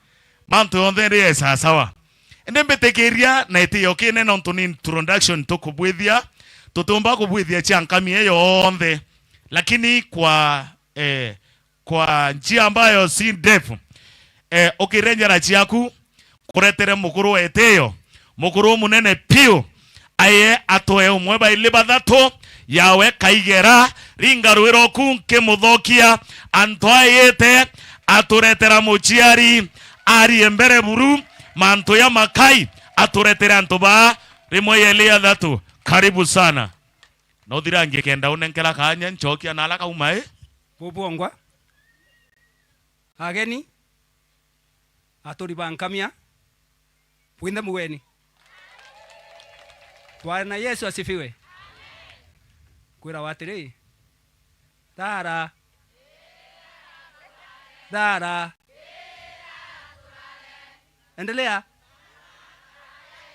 manto ondere sawa. Ende mbetekeria na itiyo kine na ntuni introduction tukubwithia tutumba kubwithia chankami eyo onde lakini kwa njia ambayo si ndefu ukirenjera chiaku kuretere mukuru eteyo mukuru munene piu aye atoe umweba ile bathato yawe kaigera ringa Ruiro kunke muthokia antoayete aturetera muchiari ari embere buru manto ya makai aturetera antoba rimwe yelia dhatu. Karibu sana. Nodira ngekenda unenkela kanya nchokia nalaka umae bubongwa ageni atori bankamia winde muweni. Bwana Yesu asifiwe. Kwira watiri dara endelea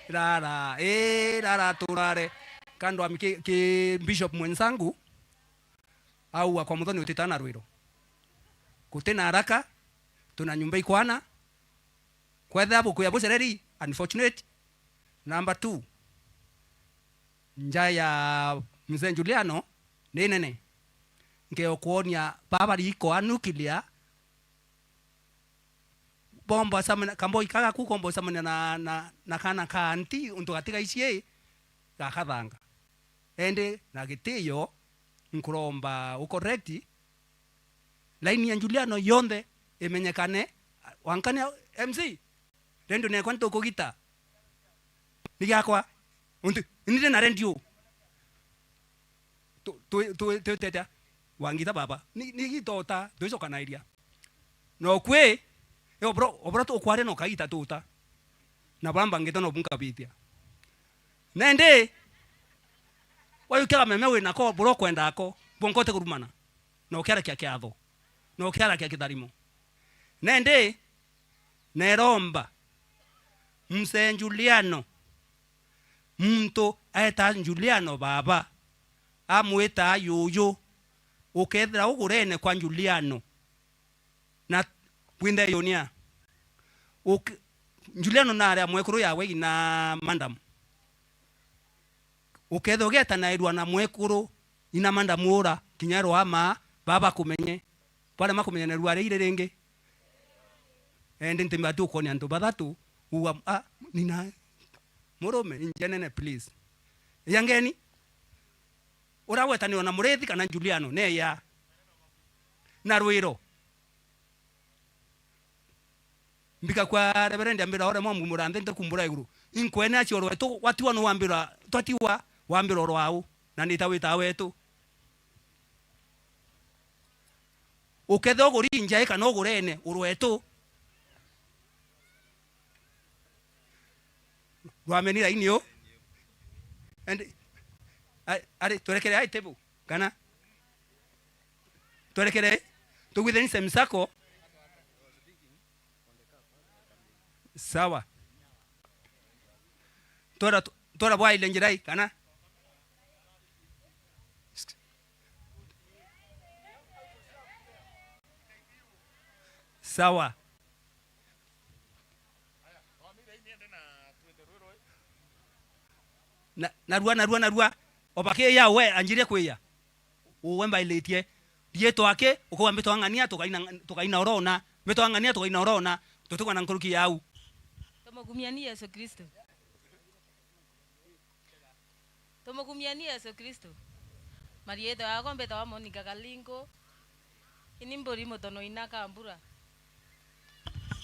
dara turare kando amiki ki bishop mwenzangu au kwa mudhoni utitana Ruiro kutena haraka tuna nyumba ikwana kwa dhabu kuya bosereri unfortunate. Number 2 njaya mzee Juliano nene ngeo kuonia baba liko anukilia bomba samana kambo ikaga kukombo samana na kana kanti unto katika isie gakathanga ende na gitiyo nkuromba ucorrect line ya Juliano yonde imenyekane wankane MC rendo ne kwanto kogita nigakwa untu ninde na rendio to teta wangita baba ni tota doiso kanairia no kwe obro to kware no kaita tota na bamba ngeta no bunka bitia nende wayo kera memewe na ko bro kwenda ako bonkote kurumana no kera kya kyatho no kera kya kitharimo nende neromba mse Juliano muntu aeta Juliano baba amweta yoyo ukethra ugurene kwa Juliano na winde yonia Juliano nare amwekuru yawe na mandam uketho geta na irwa na mwekuru ina mandam ura kinyaro ama baba kumenye pale makumenye na ruare ile renge ende ntimatu koni anto badatu uwa nina murume injenene please yangeni urawetani na murethi kana Juliano ne ya na Ruiro mbika kwa reverend ambira ore mwamu murande ntakumbura iguru inkwene achi oro wetu watiwa no wambira twatiwa wambira oro au na nitawita wetu uketho guri njae kana ogurene urwetu rwamenira inio and are turekere ai table kana turekere tugwitheni semsako sawa tora bwa ile njirai kana sawa narua opake ya we anjire kwiya uwe mbailetie dieto ake uko ambeto angania tukaina orona beto angania tukaina orona tutukwa na nkuruki yau Tomogumiani Yesu Kristo. Tomogumiani Yesu Kristo. Marieto yako mbeta wa Monica Kalingo. Inimbori motono inaka ambura.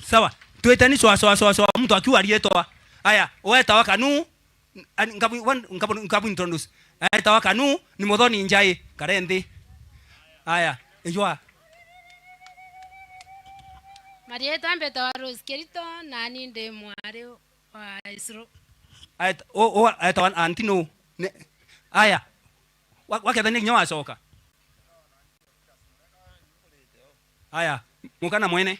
Sawa. Tuetani so mtu akiwa aliyetoa. Aya, wewe tawa kanu ngabu introduce. Aya tawa kanu ni modhoni njai karendi. Aya, ejwa. Marieto ambeta wa Rose Kerito nani nde mware wa Isro. Aya tawa antino. Aya. Wakadhani nyoa soka. Aya, mukana mwene.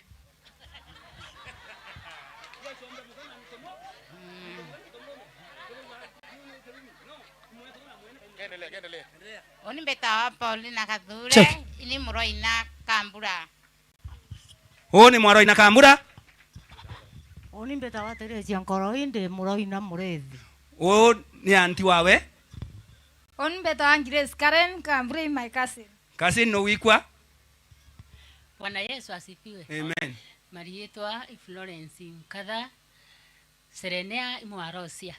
Oni betawa Paulina Kadhure ili Muroina Kambura. Oni Muroina Kambura. Oni betawa Teresi ankoro inde Muroina Murethi. O ni anti wawe. Oni betawa Grace Karen Kambura my cousin. Cousin no wikwa. Bwana Yesu asifiwe. Amen. Marietwa Florence Mkatha Serenea Imwarosia.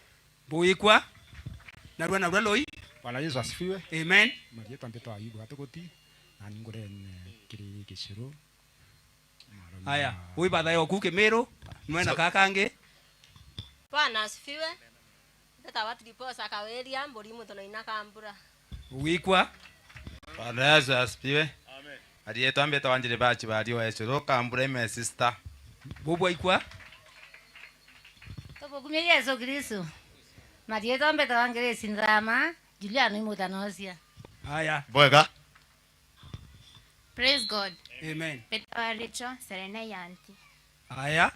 Buikwa. Narua loi. Bwana Yesu asifiwe. Amen. Marietwa mbetwa Ayubu Gatogoti na ningore kiri giciro. Aya, ui batha yo kuke mero, mwena kakange. Bwana asifiwe. Betawa Triposa Kaweria mbori mutono inaka ambura. Buikwa. Bwana Yesu asifiwe. Amen. Marietwa mbetwa Wanjire bachi bari wa Yesu kambura my sister. Buikwa. Tobogumye Yesu Kristo. Marietwa mbetwa Grace Ndama Juliano Imutanosia. Aya. Boega. Praise God. Amen. Betawa Richo Serena Yanti. Aya.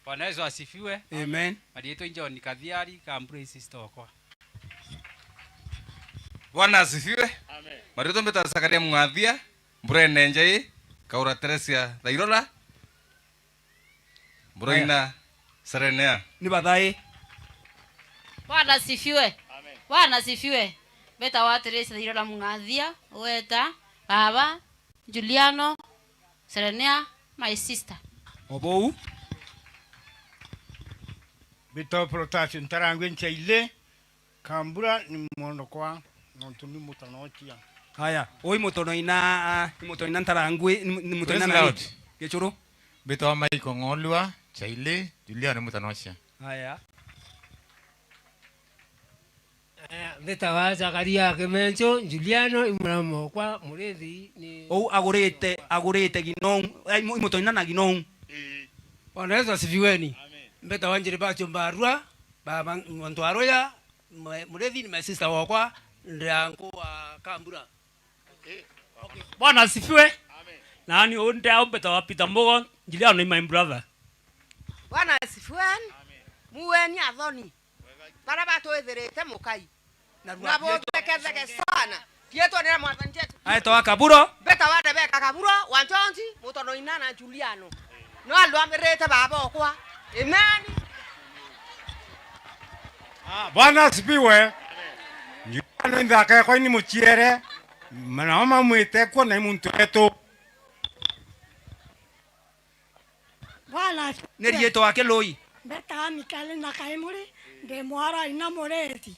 Bwana Yesu asifiwe. Amen. Marietwa John Kadhiari kambura sister okwa. Bwana asifiwe. Amen. Marietwa mbetwa Zakaria Mwathia Mburene Njai Kaura Teresia Thairola Mburoina Serenea. Ni bathai. Bwana asifiwe. Amen. Bwana asifiwe. Betawa Teresa Thairola Mungathia weta baba Juliano Serenea my sister. Obou. Bito Protasio Ntarangwe Nchaile Kambura ni monokwa nontuni mutanotia. Haya, oi mutono ina Ntarangwe ni mutono ina Gechuru. Bito Maiko Ngolwa Chaile Juliano Mutanosia. Haya. Betawa Zakaria Kemencho Juliano Imramo kwa Murethi ni agurete ginong ai mutono na ginong. Bwana Yesu asifiweni. Betawa Wanjire bachi mbarua baba Ntwaroya Murethi ni my sister wakwa ndango wa Kambura. Okay. Bwana asifiwe. Amen. Nani onde au Betawa Peter Mbogo Juliano my brother. Bwana asifiwe. Amen. Muweni athoni. Baraba twetherete mukai. Na boteketheke sana. Tieto nira mwathani tetu. Ai to Kaburo. Betawa Rebeka Kaburo Wanjonzi mutono ina na Juliano. No aldo amerete baba okwa. Amen. Bwana asifiwe. Juliano ndaka kwa ni muchiere. Mama mwite kwa na muntu eto. Bwana nerieto wake loi. Beta Mikale na Kaimuri de Mwara ina Murethi.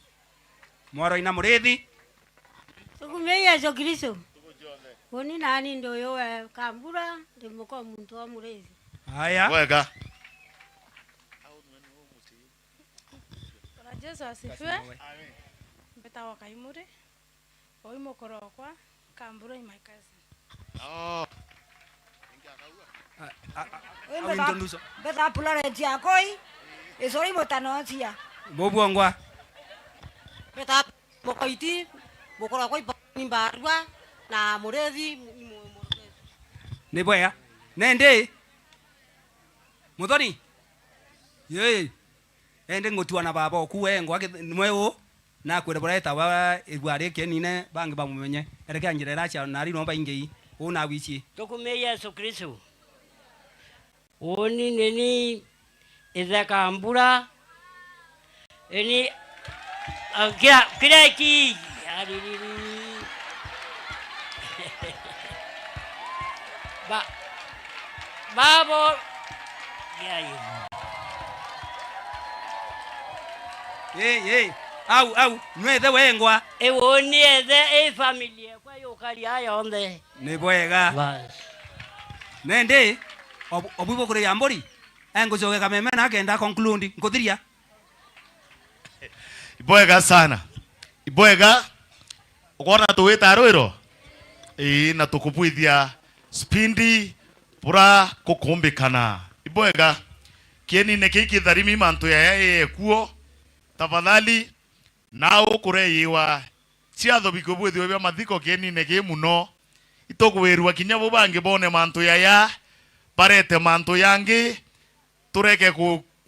Mwara ina Murethi. Togumye Yesu Kristo. Woni nani ndo yo Kambura de moko muntu wa Murethi. Haya. Boega. Bwana Yesu asifiwe. Amen. Betawa Kaimuri. Oi mokorokwa Kambura my cousin. Oh. Beta Florence yakoi Isori mutanocia. Bobuongwa. Beta mokoiti bokora koi nimbarwa na murethi Ni bwega. Nende. Muthoni. Ye. Ende ngotua na baba okuwe ngwa mweo na kwere boreta wa igware kenine bangi bamumenye. Ereke anjirera cha nari no baingei. Una wichi. Tukume Yesu Kristo. Oni neni Kambura. Ini kira ki. Babo. Ye. Au, nwethe wengwa. Ewoni ethe familia kwa yokali aya onde. Ni bwega. Bas. Nende obubo kure yambori. Engo joge kameme na kenda conclude ngothiria. Ibwega sana. Ibwega. Ukona tuwita rwiro. Na tukupuithia spindi pura kukumbikana. Ibwega. Kieni nekiki tharimi mantu ya kuo. Tafadhali nao kureiwa ciatho bikobwithio bya mathiko kieni neki muno itokwirwa kinya bo bangi bone mantu ya parete mantu yangi tureke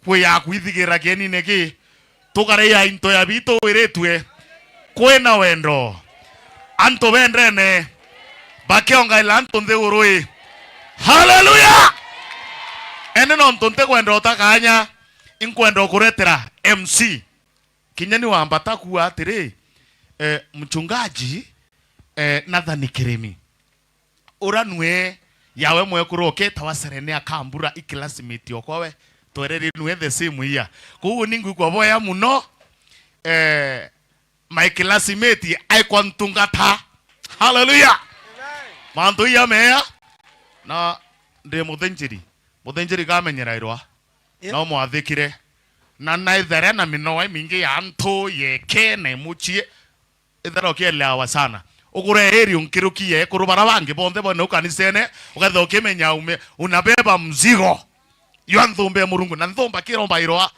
kuya kwithigira kieni neki tukareya into ya bito wiretwe kwena wendo anto bendrene bakionga ilanto ntheurui. Hallelujah. Ene no ntonte kwenda utakanya inkwenda kuretera MC kinyani wambata kuwa atiri mchungaji Nathan Kiremi uranwe yawe mwekuroke tawaserene Kambura ikilasimiti okwawe toreri nwe the same year kugu ningu kwa boya muno my classmate aikwa ntungata. Hallelujah. Mantu ya meya na ndi muthenjiri kamenyerairwa no mwathikire na naithere na minoe mingi ya anto yeke na muchie ithero kielewa sana ukure eri unkirukie kurubara bangi bonde bone ukanisene ugatho kimenya unabeba mzigo yo nthumbe murungu na nthumba kiromba iroa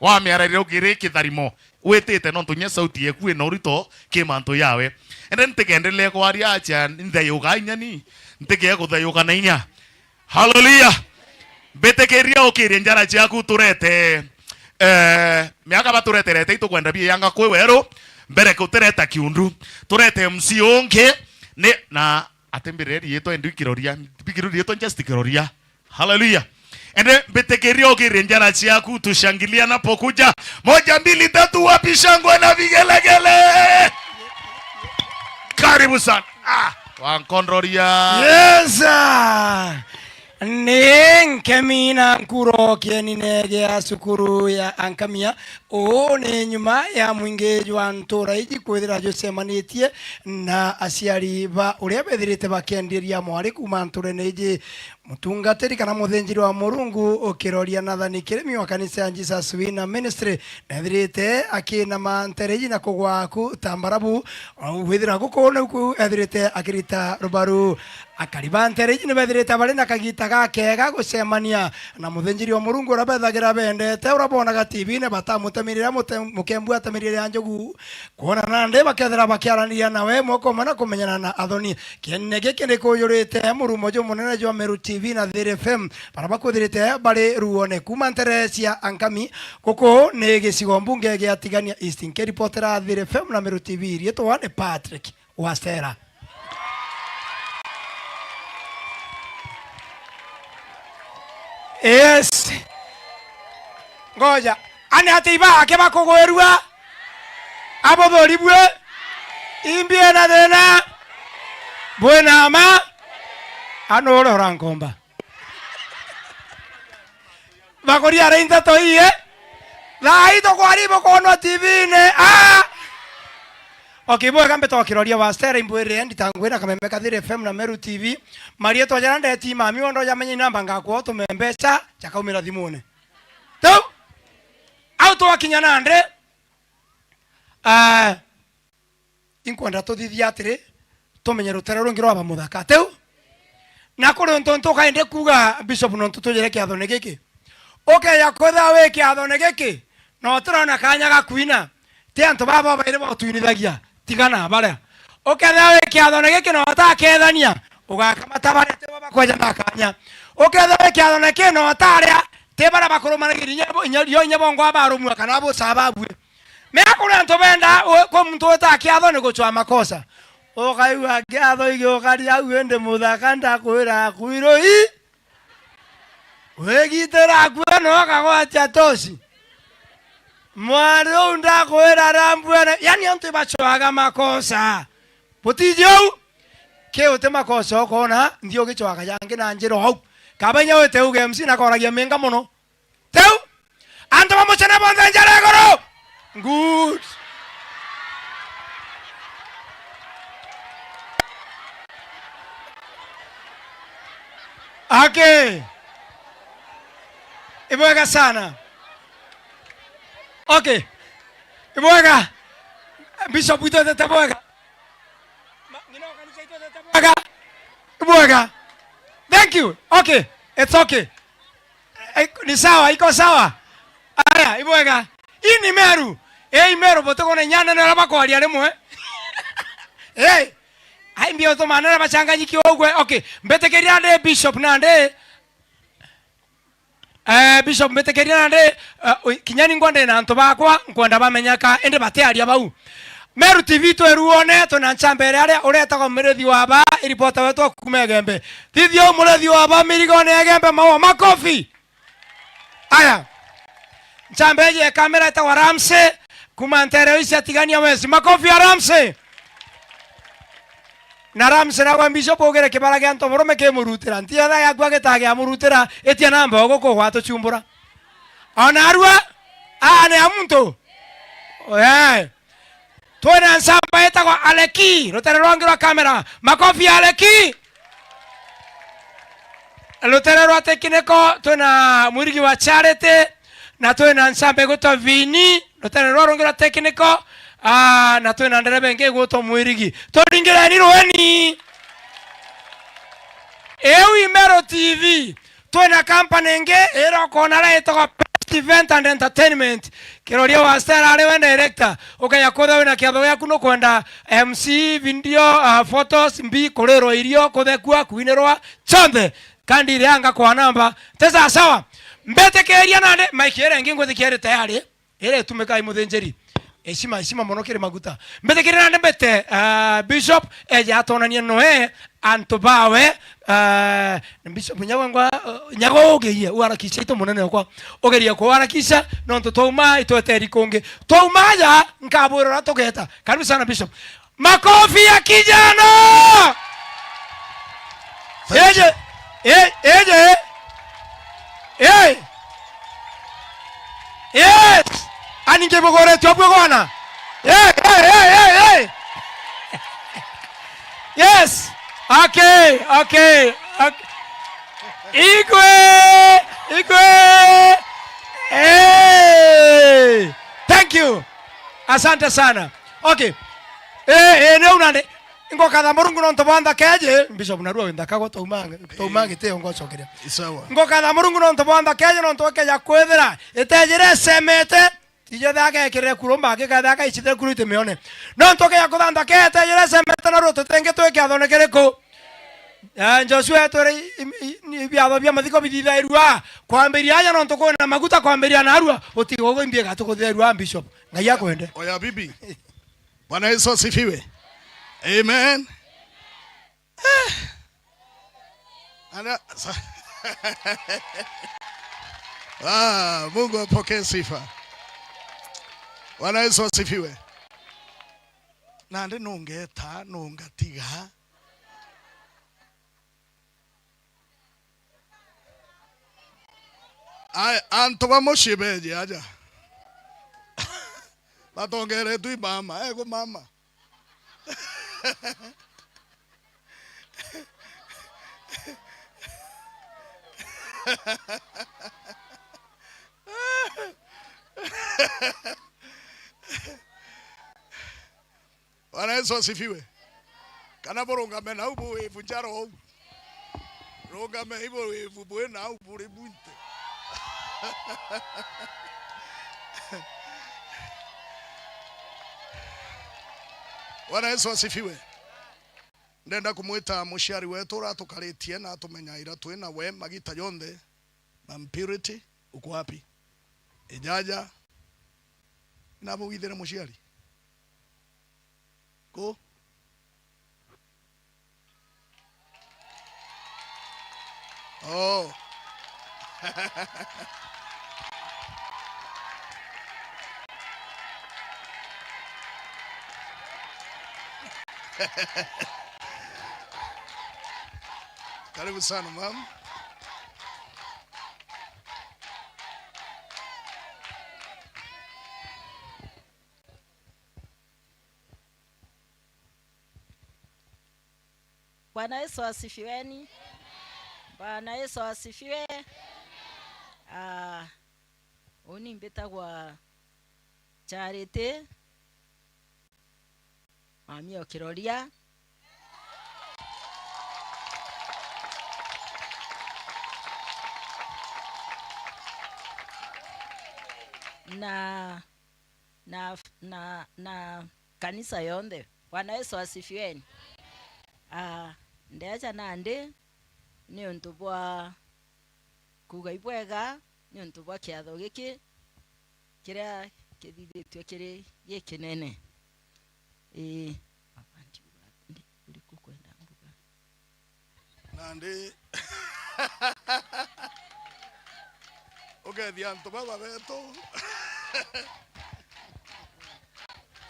wa miarere ukire kitharimo wetete no tunye sauti yeku ino rito kimanto yawe ende ntigendele kwaria acha ntheyuka inyani ntike kutheyuka na inya. Hallelujah. Betekeria ukirie njara ciaku turete miaka batureterete itukwenda bia yanga kwe wero mbere kutereta kiundu turete MC onge ne na atembireri yeto endu kiroria bikiru yeto just kiroria. Hallelujah. Ende betekeria ukirie njara ciaku tushangilia napokuja 1 2 3 wapi shangwe na vigelegele. Karibu sana. Wankondroria. Yes. Nkemina nkurokie ninege asukuru ya ankamia o ne nyuma ya mwingeji wa ntora iji kwethira josemanitie na aciari ba uria bethirite bakendiria mwari kuma nture neji mutungatiri kana muthenjiri wa Murungu ukiroria Nathan Kiremi wa kanisa ya Jesus Winner Ministry nethirite akina mantereji na kugwaku tambarabu withira gukona ku ethirite akirita rubaru akaribantereji ne bethirite bari na kagita gakega gucemania na muthenjiri wa Murungu urabethagira bendete urabona TV ne batamutemirira mukembu atamirira njogu kuona nande bakethera bakiarania nawe moko mana kumenyana na athoni kenege kende kuyurite murumo jo munene jo Meru TV na Thiri FM barabakuthirite bari ruone kuma Teresia Ankami koko ne gicigo mbunge gia tigania Eastern Ke reportera Thiri FM na Meru TV rieto wane Patrick Wastera. Yes. Ngoja. Ani atiba akeba kugwerua. Abo boribwe. Imbie na dena. Buena ama. Ano ro rankomba. Bakoria reinta toiye. La ito kwaribo kono TV ne. Okay, bwa kambe to kiroria Wastera imbwire nditangwira kamemeka Thiri FM na Meru TV. Marieto jana ndeti mami ondo yamenye namba ngakwo tumembeca chakaumira thimune. Tu auto wakinya nande inkwenda tuthithia atiri tumenye rutere rungi rwa bamuthaka tu na kuri ntonto kaende kuga bishop no tutujere kiatho ne giki okay yakwetha we kiatho ne giki no turona kanya gakuina ti antu baba baire botuinithagia tigana baria uketha we kiatho ne giki no atakethania ugakamata baria te baba kweja makanya uketha we kiatho ne ki no ataria te bara bakurumanagiri yo nyabongo abarumwa kana abo sababu me akuna nto benda ko muntu utakiatho ne guchwa makosa ukaiwa kiatho igyo kari au ende muthaka ndakwira kwiro i wegitera kwano kagwatia tosi mwaro ndakwira rambwana yani antu bachwaga makosa putijou ke ute makosa kona ndio gichwaga yange na njiro hau kabanya we teu games na koragia menga muno teu antu bamuchana bonza njara goro good okay ibwega sana okay ibwega bishop ito tabwega ibwega thank you okay it's okay ni sawa iko sawa aya ibwega ini meru meru botoko ne nyana ne rabakwaria rimwe ai mbio to manera bachanganyiki ogwe okay mbetekeria nde bishop na nde bishop mbetekeria nde kinyani ngwande na antu bakwa nkwenda bamenyaka ende batearia bau Meru TV tweruone tuna nchambere aria uretago mirethi wa ba iripota wetu kumegembe thithio murethi wa ba mirigo ne gembe mawa makofi aya nchambeje kamera eta wa Ramse kumantere isi tigania wezi makofi ya Ramse na Ramse na bishop ogere kibara gya ntoborome ke murutira ntia da yagwa getage ya murutira etia namba ogoko hwato chumbura ona arua ane amuntu tuena nsamba eta kwa Aleki rotere rwangi rwa kamera makofi ya Aleki rotere rwa tekineko tuena mwirigi wa Charity na tuena nsamba gutwa Vini rotere rwangi rwa tekineko na tuena nderebe nge gutwa mwirigi turingire ni rweni Imero TV tuena company nge ero kona ra etwa event and entertainment kiroria wa star ari we director ukaya kotha wina kiatho yaku no kwenda MC video photos mbi korero irio kothekua kuinerwa chonde kandi ile anga kwa namba tesa sawa mbetekeria nande maikere ngi ngwethikere tayari ile tumeka imuthenjeri heshima mono kire maguta mbetekeria nande mbete bishop eja atonania noe antobawe bishop nyawangwa nyago ogeie uharakisha ito munene kwa ogeria kwa uharakisha no ntotoma itweteri konge toma ya nkabura togeta karibu sana bishop makofi ya kijana eje yes aninge bogore tobwe gona yes okay Igwe thank you asante sana okay ne unande ngo kada murungu no ntobanda keje bishop narua wenda kago toumange te ngo chokeria isawa ngo kada murungu no ntobanda keje no ntoke ya kwethera etejire semete tijo daga ekere kurumba ke kada ka ichite kurite meone no ntoke ya kodanda ke etejire semete na roto tenge to ekiadone kereko Joshua tore biaba bia mathiko bithithairua kwambiria anya no ntoko na maguta kwambiria na arua utigogo imbie gatukutherua bishop ngai akwende oya bibi Bwana Yesu asifiwe amen ana Mungu apokee sifa Bwana Yesu asifiwe nande nungeta nungatiga anto bamushibeje aja batongere tu mama ego mama Bwana Yesu asifiwe kana borongame na ubu evunjaro rongame ibo evubu na ubu rebunte Bwana Yesu asifiwe. Ndenda kumwita mushari wetu ratukaritie na tumenyaira twina we magita yonde impurity uko wapi? Ejaja nabo withera mushari ko oh karibu sana mama. Bwana Yesu asifiweni. Bwana Yesu asifiwe. Oni mbetagwa Charity mami okiroria na kanisa yonde. Bwana Yesu asifiweni. Ndeacha nandi ni untu bwa kuga ibwega, ni untu bwa kiatho giki kiria kithithitwe kiri gikinene. Nandi okay, antu baba beto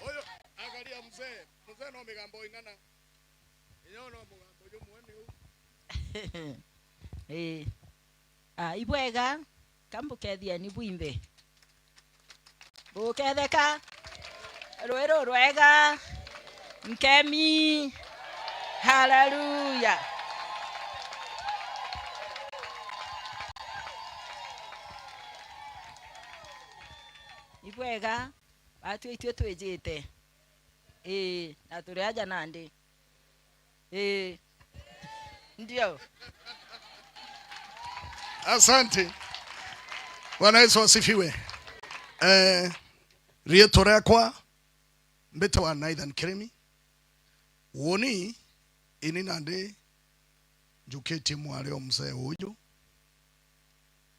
oyo agalia mzee no migambo ingana inyono mugambo yo mwene ibwega kambukethia ni bwimbe buketheka rwero rwega nkemi haleluya. Ibwega batu itwe twejete na turiaja nandi ndio. Asante. Bwana Yesu asifiwe. Rieto rakwa mbeta wa Nathan Kiremi woni ini nande juketi mwale omse ujo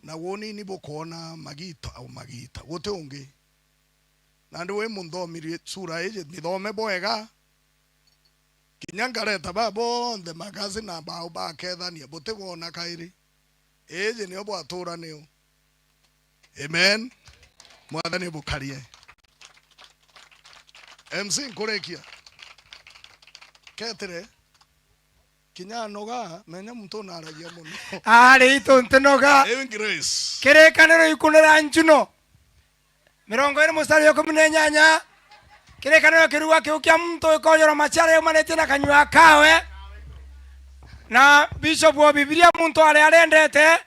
na woni ni bokona magita au magita wote unge nande we mundo miri sura eje midome boega kinyangare tababo nde magazi na bao ba ketha ni bote wona kairi eje ni obo atura neo. Amen. Mwathani bukarie MC nkurekia ketere kinyanoga menya muntu naragia muno ari itontenoga Grace kirekaniro ikunira njuno 20:18 kirekaniro kiruga kiukia muntu ikonyora machare umanete na kanywa kawe na bishop wa Biblia muntu ari arendete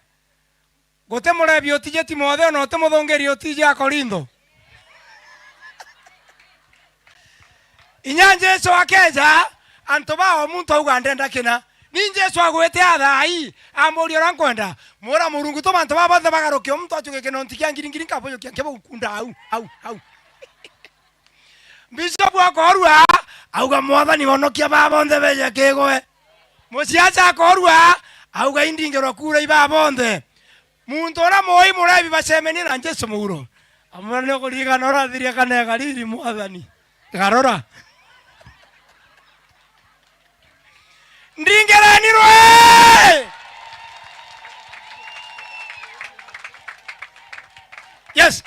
gotemura biotije Timotheo no temuthongeri otije Akorintho inyanje Yesu akeja antu bao muntu auga ndenda kina ninje Yesu agwete athai amuri orankwenda mura murungu to mantu baba the bagarokio muntu achuke kino ntikia ngiringiri kaboyo kiakebo kunda au bishop akorua auga mwathani honokia baba onthe beje kigwe musiacha akorua auga indingero kura ibaba onthe muntu ora moi murebi bacemeni na Yesu muguro amane kuriga nora thiria kana gariri mwathani garora ndingerani rwe. Yes.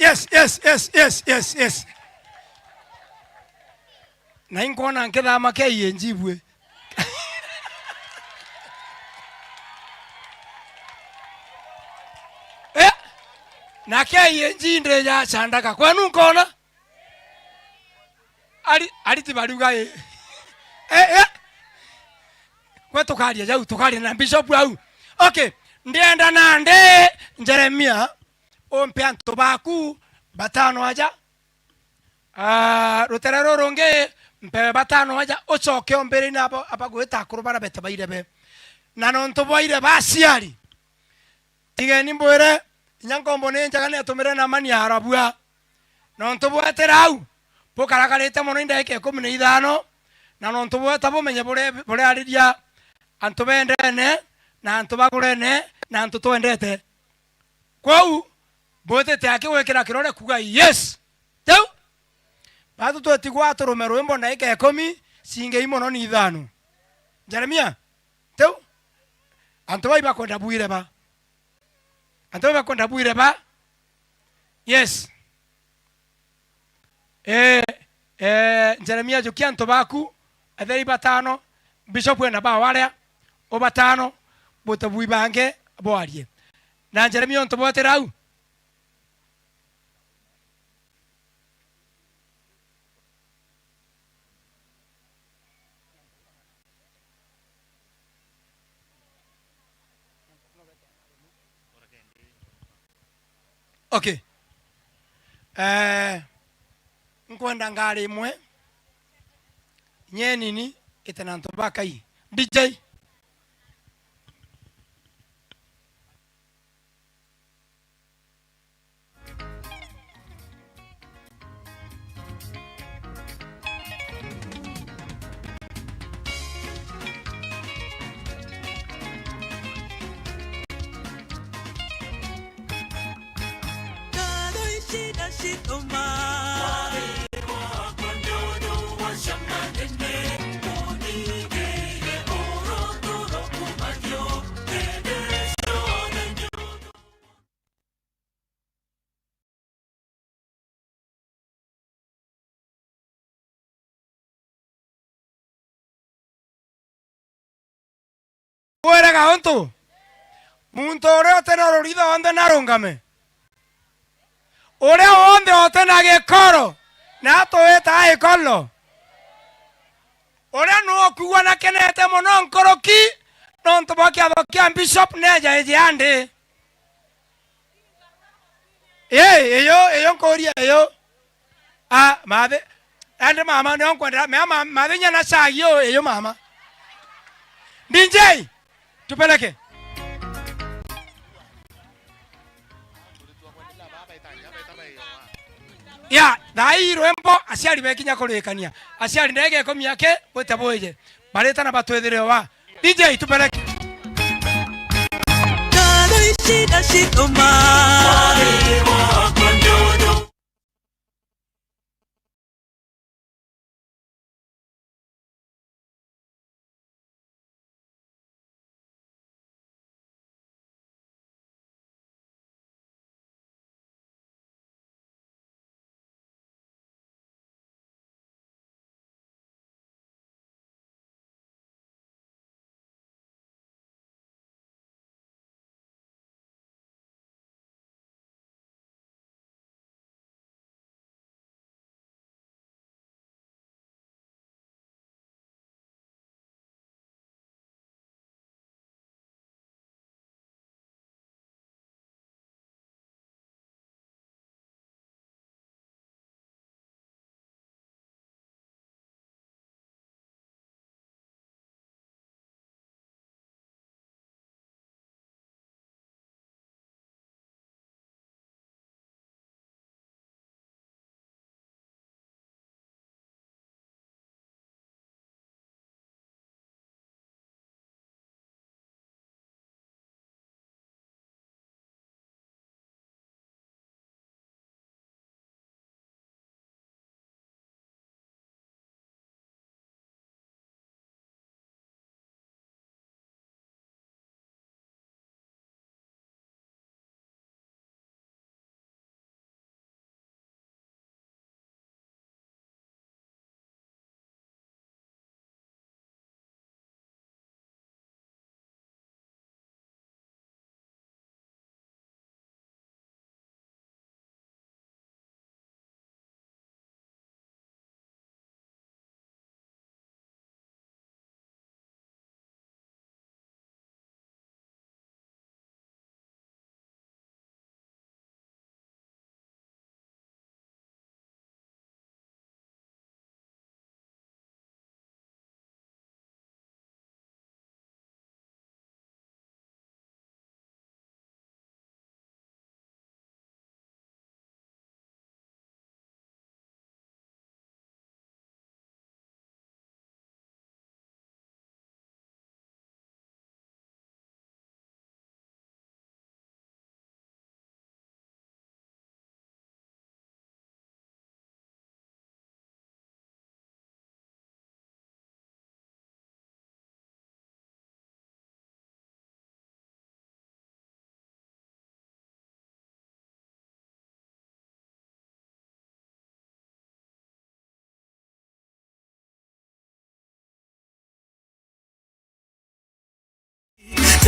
Na inkona nketha makei njibwe. Na kei njinde ya chandaka kwenu nkona ali tibaruga kwa tukaria jau tukaria na bishop au okay ndienda nande Jeremia ompe antu baku batano aja ruterero ronge mpe batano aja ochoke ombere na abagweta kurubara bete bairebe na nonto boire basiari tigeni mbwere nyankombo ne njagane tumire na mani arabua no ntubwete rau bukaragarite muno indeke 15 na no ntubwete bumenye bure ariria antu bendene na antu bagurene na antu twendete kwau bwete akigwikira kirore kuga yes teu batu twetigwa turume rwimbo na ike 10 singe imono ni 5 Jeremia teu antu baiba kwenda bwire ba antu baiba kwenda bwire ba yes Jeremia jukia antu baku atheri 5 bishop wena ba wale o 5 botabu ibange boarie na Jeremia antu bote rau okay nkwenda ngari imwe nye nini itana antu bakai DJ Fuera gaonto. Muntore otena rorido onde narungame. Ore onde otena gekoro. Na to eta ekolo. Ore no kuwa na kenete mono nkoroki. Non to baki adokia bishop neja ejiande. Eyo nkoria eyo. Made. Ande mama no nkwenda. Mama made nyana sayo eyo mama. DJ tupeleke ya dai rwembo aciari bekinya kurikania aciari ndege 10 yake bote boye bareta na batwethere wa DJ tupeleke kado ishida shitoma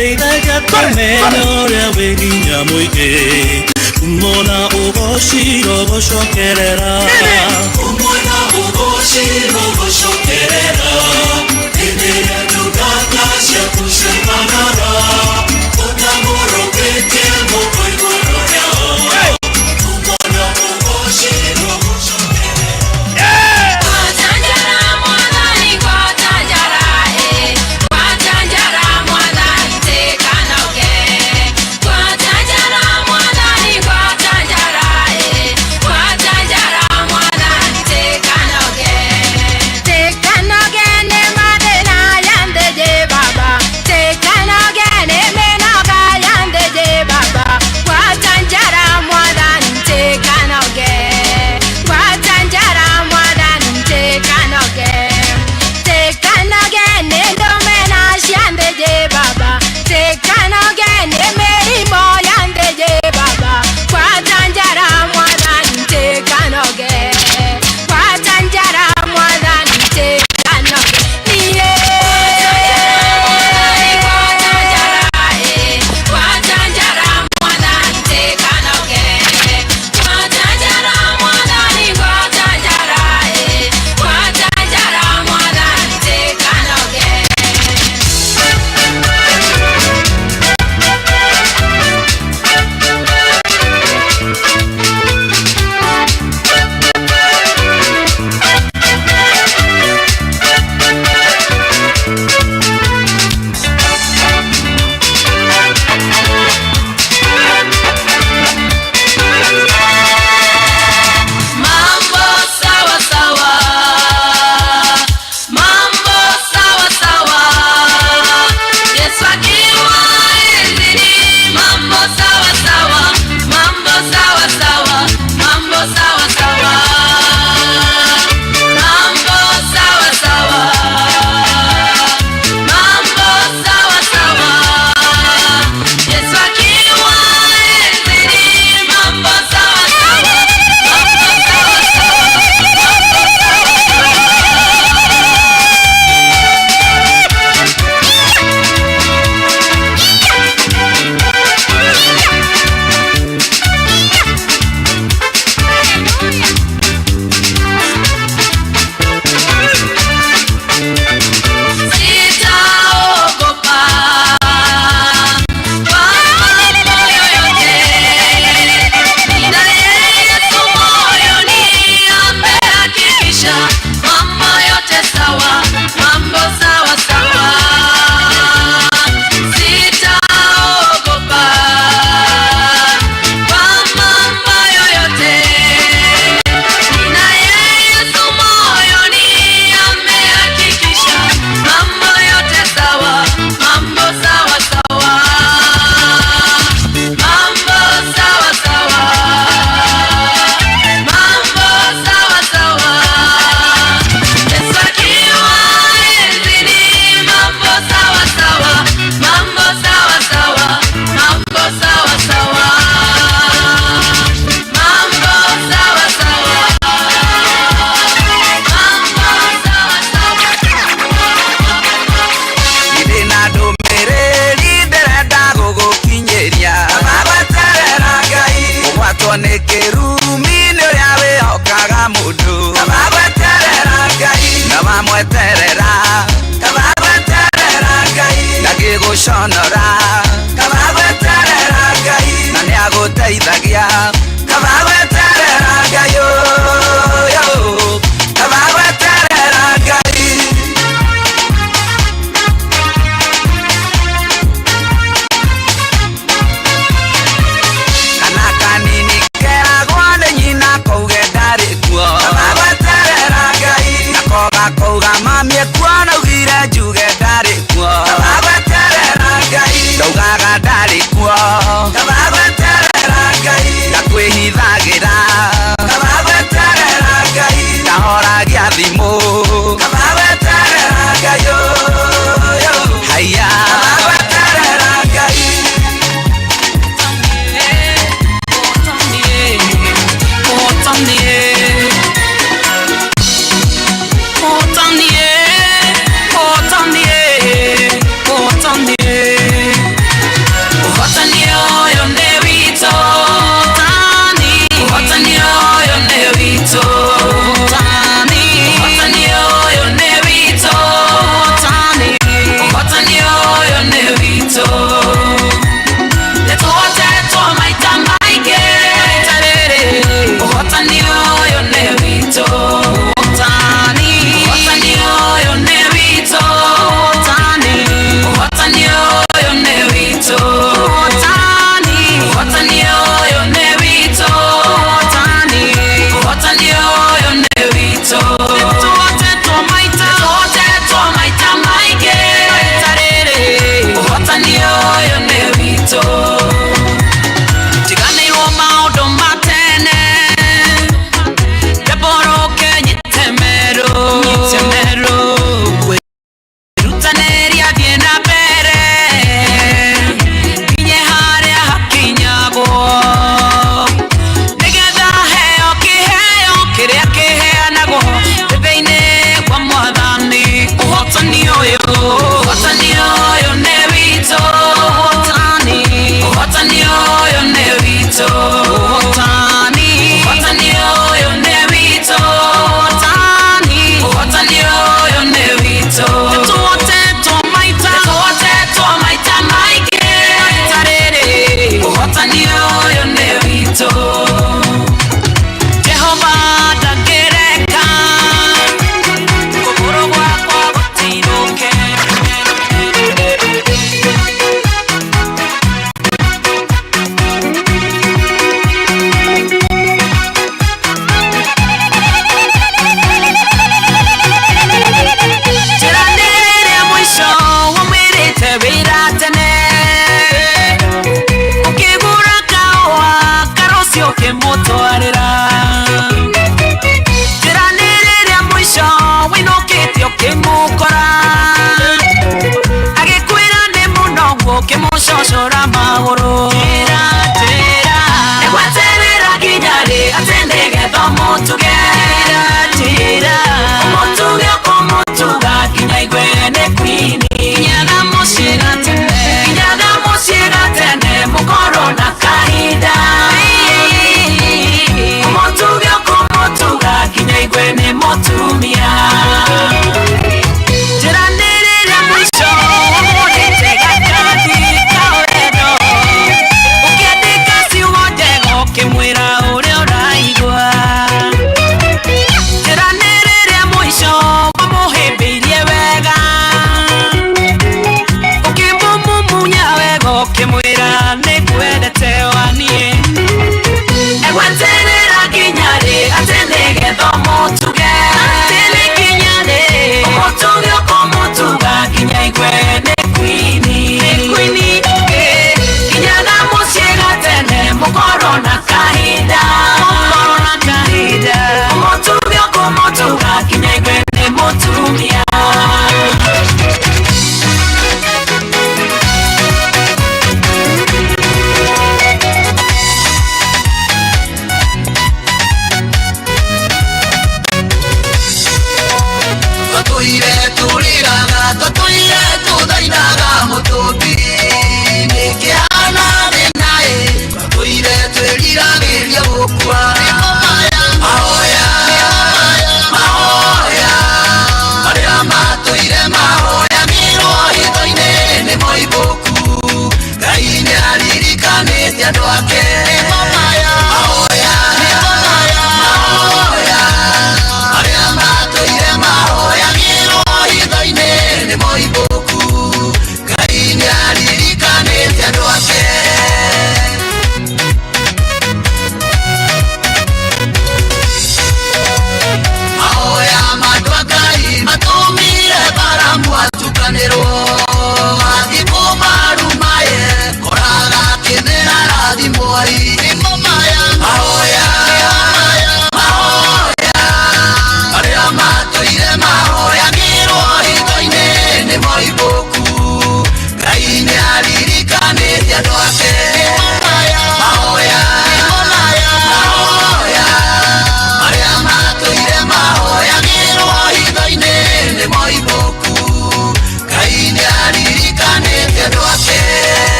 Teithagia kũmenya ũrĩa wĩ hinya mũingĩ, umona ũgociro gũcokerera, umona ũgociro gũcokerera, hĩndĩ ĩrĩa ndungata ciaku ciaumagara, ũtamũrũkĩtie moko igũrũ rĩao, umona ũgociro gũcokerera. Gwatanjara Mwathani, gwatanjara, gwatanjara Mwathani, tekanoge. Gwatanjara Mwathani, gwatanjara, gwatanjara Mwathani, tekanoge. Tekanoge ne mathĩna yandeje baba, tekanoge ne mĩnoga yandeje baba. Gwatanjara Mwathani, tekanoge. Gwatanjara Mwathani, tekanoge. Tekanoge ne ndomena ciandeje baba, tekanoge ne mĩrimũ yandeje baba. Gwatanjara Mwathani, tekanoge. Gwatanjara Mwathani, tekanoge. Niye gwatanjara, gwatanjara Mwathani, tekanoge. Gwatanjara Mwathani, gwatanjara, gwatanjara Mwathani, tekanoge. Mambo sawa sawa, mambo sawa sawa, Yesu akiwa enzini. Mambo sawa sawa, mambo sawa sawa, mambo sawa sawa, mambo sawa sawa, mambo sawa sawa, Yesu akiwa enzini. Mambo sawa sawa, mambo sawa sawa, mambo sitaogopa kwa mambo yoyote, ninaye Yesu moyoni, amehakikisha mambo yote sawa, mambo sawa sawa. Sitaogopa kwa mambo yoyote, ninaye Yesu moyoni, amehakikisha mambo yote sawa, mambo sawa sawa, mambo sawa sawa, mambo sawa sawa, Yesu akiwa enzini. Mambo sawa sawa, mambo sawa sawa, mambo sawa sawa, mambo sawa sawa, Ndĩ na ndũmĩrĩri ndĩrenda gũgũkinyĩria, abagweterera Ngai, ũgwatwo nĩ kĩrumi nĩ ũrĩa wĩhokaga mũndũ. Abagweterera Ngai na wamweterera, abagweterera Ngai ndangĩgũconora. Abagweterera Ngai na nĩagũteithagia. Abagweterera Ngai ũyũ, abagweterera Ngai. Kana kanini keragwo nĩ nyina kauge ndarĩ kuo. Abagweterera Ngai nako gakauga mami ekuo, naugire njuge ndarĩ kuo. Abagweterera Ngai ndaugaga ndarĩ kuo. Abagweterera Ngai ngakwĩhithagĩra. Abagweterera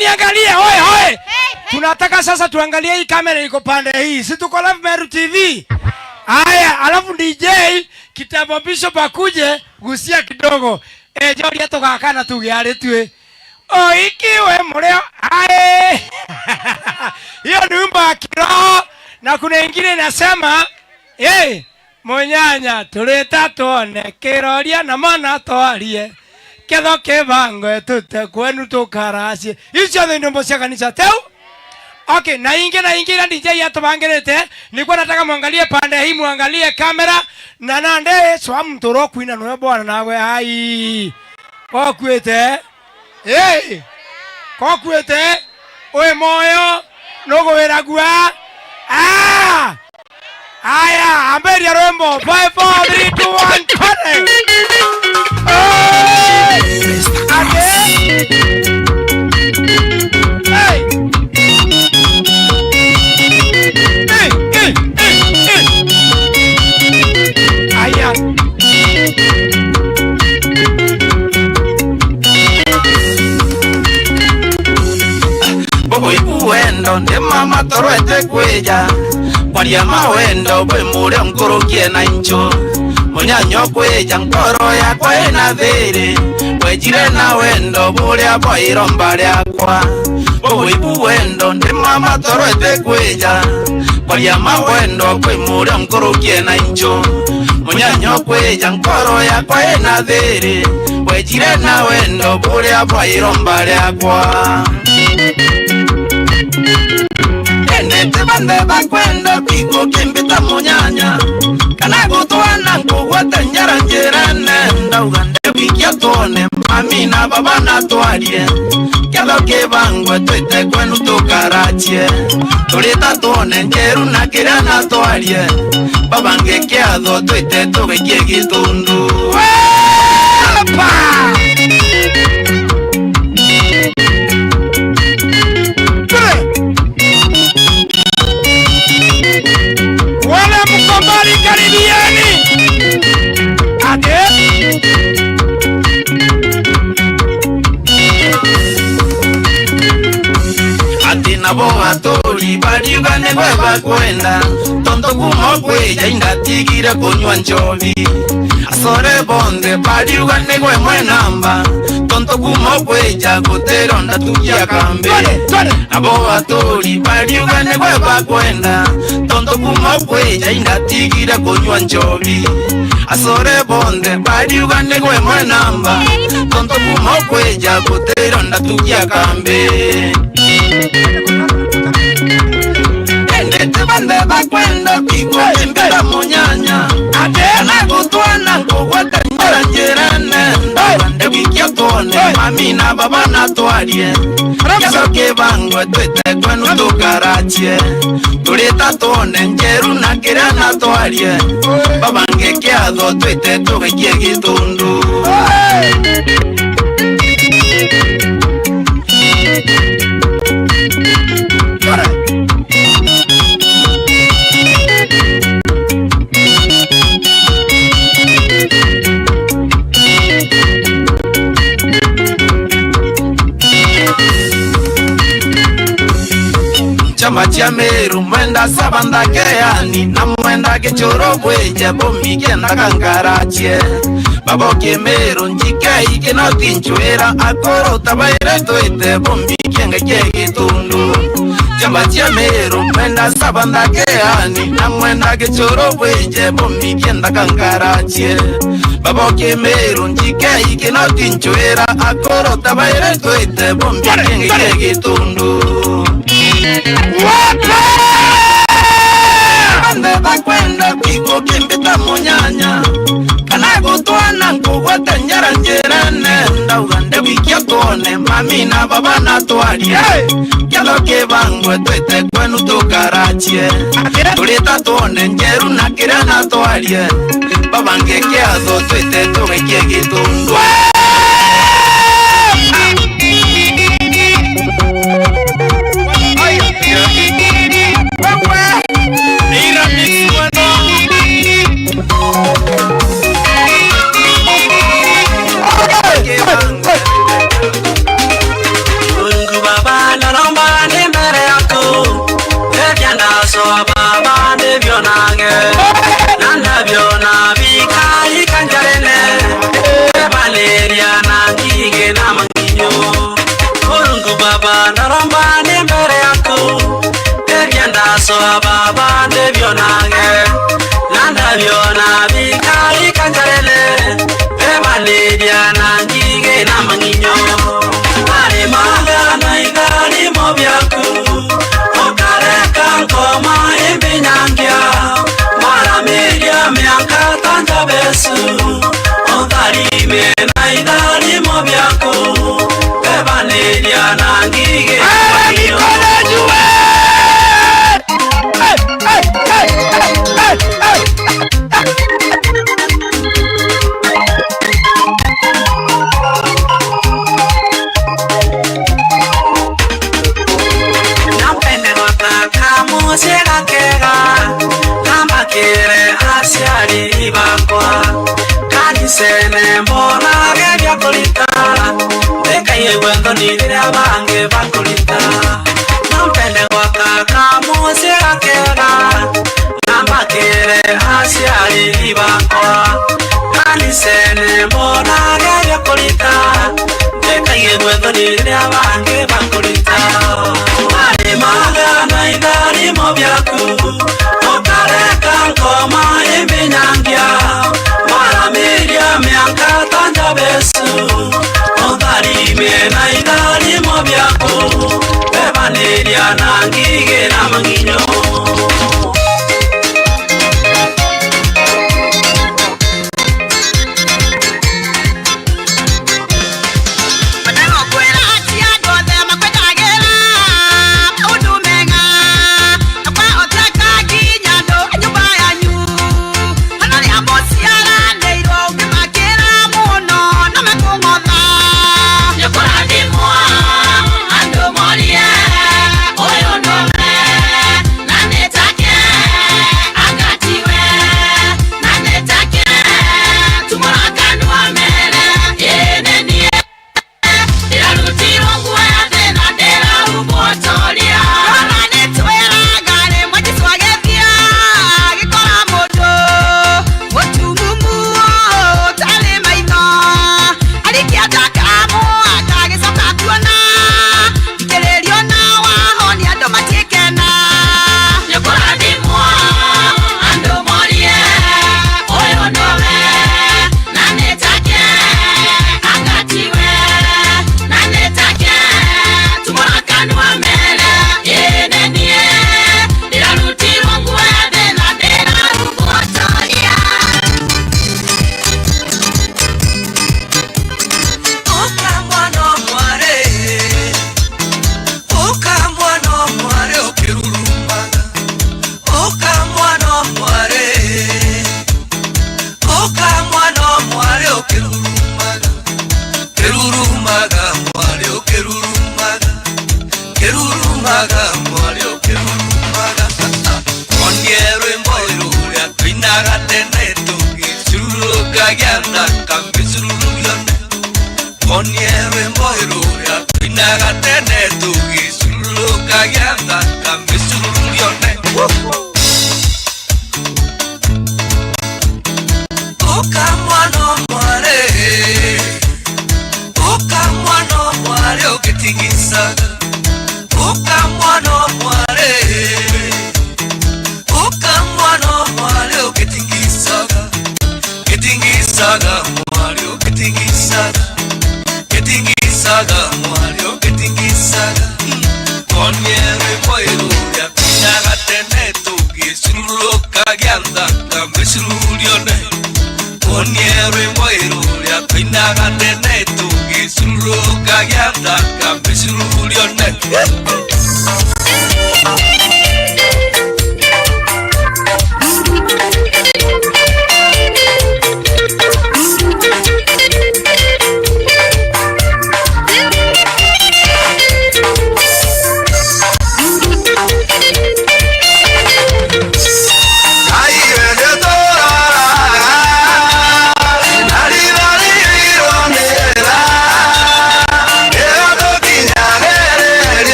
niangalie, hoi hoi. Tunataka sasa tuangalie hii kamera iko pande hii. Si tuko live Meru TV. Aya, alafu DJ Kitabo Bishop akuje gusia kidogo. Jori yetu gakana tugiare tue. O ikiwe mureo. Aye. Hiyo ni wimbo wa kiroho na kuna ingine inasema, munyanya tuleta tuone kiroria na mana twarie. Ketho kibangwe tute kwenu tukaracie. Hizo ndio nyimbo cia kanisa teu. Okay, na ingi DJ yatubangirite. Nilikuwa nataka muangalie pande hii, muangalie kamera na nande swa mtoro kuina no bwana nawe hai. Kwa kwete. Kwa kwete. Oe moyo nogo weragua. Aya, amberi ya rembo. 5 4 3 2 1 connect. Aya. Bobo ibuendo nde mama torwete kweja kwaria mawendo bwe mure nkorokie na incho munyanyo kweja nkoro yakwa ena thiri wejire na wendo buria bwairomba riakwa bobo ibuendo nde mama torwete kweja kwaria mawendo bwe mure nkorokie na incho munyanyo kweja nkoro yakwa ena thiri wejire na wendo buria bwairomba riakwa Nete bande bakwenda piko kimbita munyanya kana gutwana nkugwate nyaranjirane ndaugande wikia tuone mami na baba na twarie ketho kibangwe twite kwenu tukarachie tulita tuone njeru na kiria na twarie baba ngekiatho twite tugikie gitundu Wale mkombali karibiani. Ade. Atina boa tori bariuga ne baba kwenda tonto kumo kweja indatigire kunywa njovi asore bonde bariuga ne gwe mwenamba tonto kumo kweja guteronda tukia kambe aboa tori bariuga ne baba kwenda tonto kumo kweja indatigire kunywa njovi asore bonde bariuga ne gwe mwenamba tonto kumo kweja guteronda tukia kambe Nete bande bakwenda piko kimbira munyanya Adena gutwana nkugwate nyaranjirane Ndabande wikia tuone mami na baba na twarie Ketho kibangwe twite kwenu tukarachie tulita tuone njeru na kiria na twarie baba ngekiatho twite tugikie gitundu Chama cha Meru mwenda sabanda keani na mwenda kichoro bweja bomi kenda kangarachie babo ke Meru njike ikino tinchwera akoro tabaire toite bomi kenga kegitundu Chama cha Meru mwenda sabanda keani na mwenda kichoro bweja bomi kenda kangarachie babo ke Meru njike ikino tinchwera akoro tabaire toite bomi kenga kegitundu Ande bakwenda piko kimbita munyanya kana gutwana nkugwate nyaranjirane ndaugande wikia tuone mami na baba na twarie ketho kibangwe twite kwenu tukarachie tulita tuone njeru na kiria na twarie baba ngekiatho twite tugikie gitundu Mungu Baba naomba ni mbele yako, Baba ndivyo nange Yesu Otharime na idharimo byako Bebaneria na ngige Musika kega Kamba kire asiari bakwa Kanisene mbona gebya kulita Beka yewendo nire abange bakulita Nampende waka kamusika kega Kamba kire asiari bakwa Kanisene mbona gebya kulita Beka yewendo nire abange bakulita Maga na idharimo byaku Okareka nkoma iminyangia Maramiria mianka tanja besu Otharime na idharimo byaku Bebaneria na ngige na manginyo